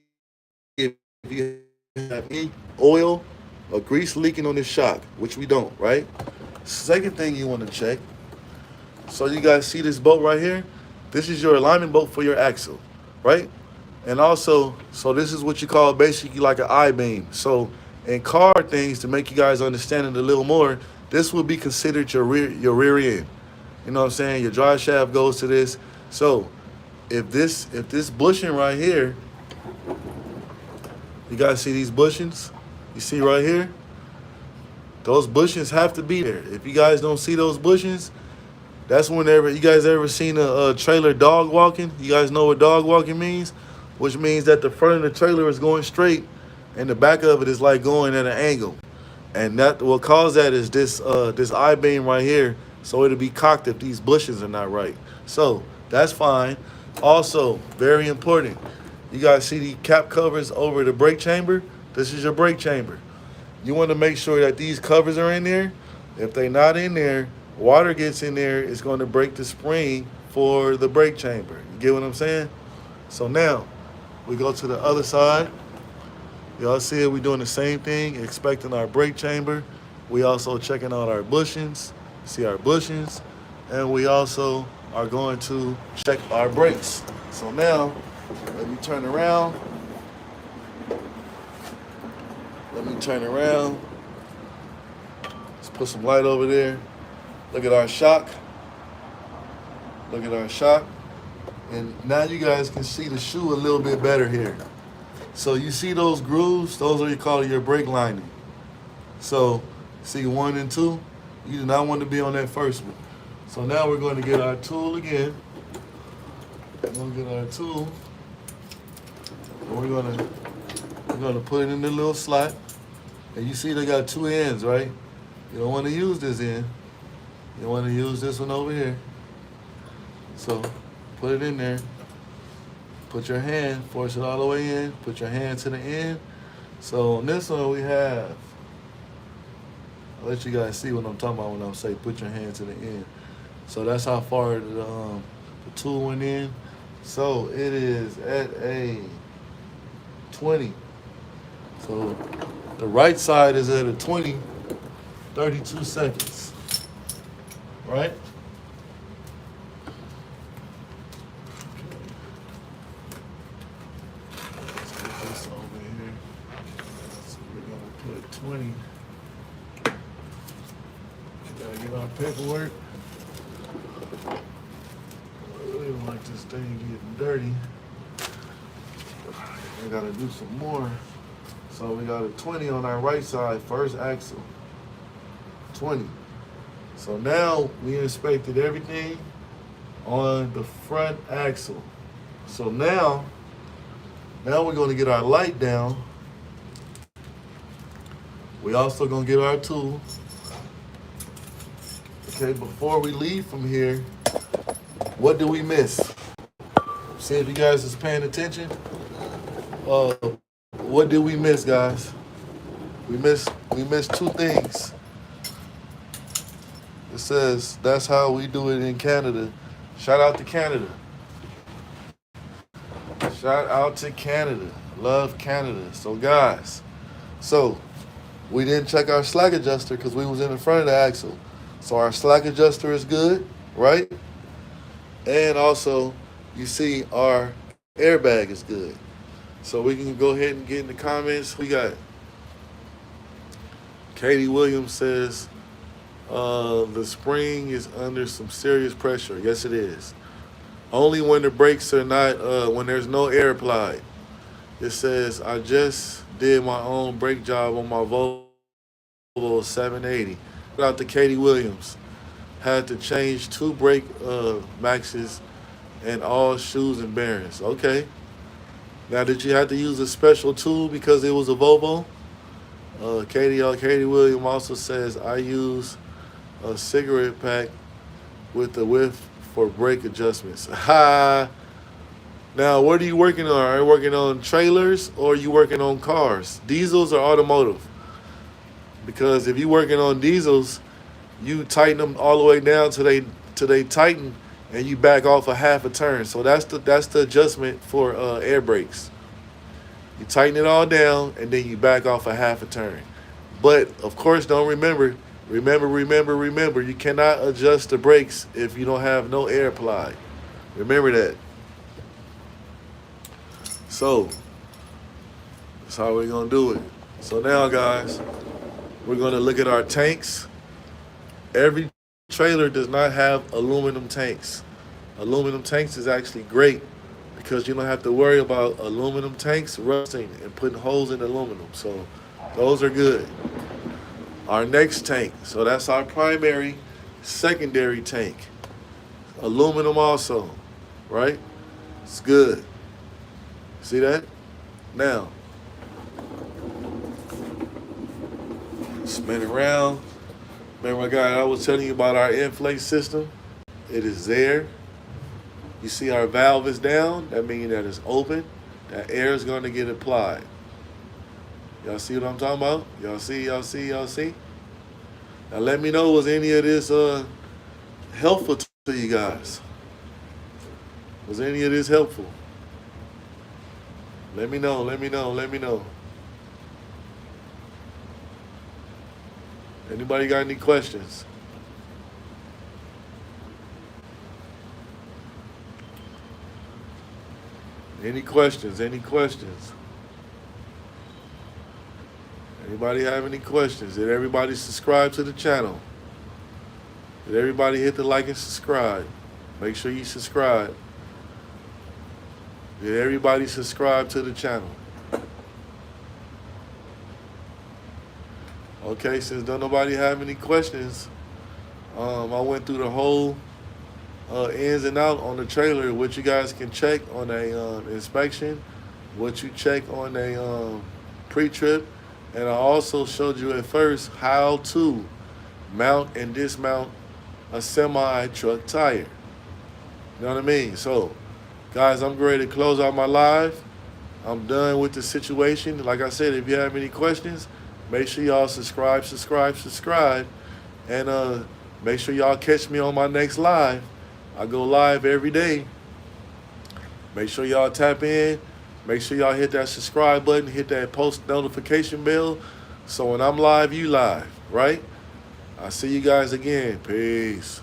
if you have any oil or grease leaking on this shock, which we don't, right? Second thing you want to check, so you guys see this bolt right here? This is your alignment bolt for your axle, right? And also, so this is what you call basically like an I-beam. So in car things, to make you guys understand it a little more, this will be considered your rear end. You know what I'm saying? Your drive shaft goes to this. So if this bushing right here, you guys see these bushings? You see right here? Those bushings have to be there. If you guys don't see those bushings, that's whenever you guys ever seen a trailer dog walking. You guys know what dog walking means? Which means that the front of the trailer is going straight and the back of it is like going at an angle. And that what caused that is this I-beam right here. So it'll be cocked if these bushings are not right. So that's fine. Also, very important, you guys see the cap covers over the brake chamber? This is your brake chamber. You want to make sure that these covers are in there. If they're not in there, water gets in there, it's going to break the spring for the brake chamber. You get what I'm saying? So now, we go to the other side. Y'all see it, we're doing the same thing, inspecting our brake chamber. We also checking out our bushings, see our bushings, and we also are going to check our brakes. So now, let me turn around. Let's put some light over there. Look at our shock. And now you guys can see the shoe a little bit better here. So you see those grooves? Those are you call your brake lining. So see 1 and 2? You do not want to be on that first one. So now we're going to get our tool again. And we're gonna put it in the little slot. And you see they got 2 ends, right? You don't want to use this end. You want to use this one over here. So put it in there. Put your hand, force it all the way in. Put your hand to the end. So on this one we have, I'll let you guys see what I'm talking about when I say put your hand to the end. So that's how far the tool went in. So it is at a 20. So the right side is at a 20, 32 seconds. Right? Let's get this over here. So we're gonna put 20. We gotta get our paperwork. I really don't like this thing getting dirty. I gotta do some more. So we got a 20 on our right side, first axle. 20. So now we inspected everything. on the front axle. So now we're going to get our light down. We also going to get our tool. Okay, before we leave from here, what do we miss? See if you guys is paying attention. What did we miss, guys? We missed two things. It says that's how we do it in Canada. Shout out to Canada. Shout out to Canada. Love Canada. So guys, we didn't check our slack adjuster because we was in the front of the axle. So our slack adjuster is good, right? And also, you see our airbag is good. So we can go ahead and get in the comments. We got Katie Williams says, the spring is under some serious pressure. Yes, it is. Only when the brakes are not, when there's no air applied. It says, I just did my own brake job on my Volvo 780. Shout out to Katie Williams. Had to change 2 brake maxes and all shoes and bearings. Okay. Now, did you have to use a special tool because it was a Volvo? Katie Williams also says, I use a cigarette pack with the width for brake adjustments. Ha! Now, what are you working on? Are you working on trailers or are you working on cars? Diesels or automotive? Because if you're working on diesels, you tighten them all the way down till they tighten, and you back off a half a turn. So that's the adjustment for air brakes. You tighten it all down, and then you back off a half a turn. But of course, don't remember, you cannot adjust the brakes if you don't have no air applied. Remember that. So that's how we're gonna do it. So now, guys, we're gonna look at our tanks. Every trailer does not have aluminum tanks. Aluminum tanks is actually great because you don't have to worry about aluminum tanks rusting and putting holes in aluminum. So those are good. Our next tank, so that's our primary, secondary tank. Aluminum also, right? It's good. See that? Now, spin around. Remember, guys, I was telling you about our inflate system. It is there. You see our valve is down. That means that it's open. That air is going to get applied. Y'all see what I'm talking about? Y'all see? Now let me know, was any of this helpful to you guys? Was any of this helpful? Let me know. Anybody got any questions? Any questions? Anybody have any questions? Did everybody subscribe to the channel? Did everybody hit the like and subscribe? Make sure you subscribe. Did everybody subscribe to the channel? Okay, since don't nobody have any questions, I went through the whole ins and out on the trailer, what you guys can check on a inspection, what you check on a pre-trip, and I also showed you at first how to mount and dismount a semi-truck tire. You know what I mean? So, guys, I'm ready to close out my live. I'm done with the situation. Like I said, if you have any questions, make sure y'all subscribe, and make sure y'all catch me on my next live. I go live every day. Make sure y'all tap in. Make sure y'all hit that subscribe button, hit that post notification bell, so when I'm live, you live, right? I'll see you guys again. Peace.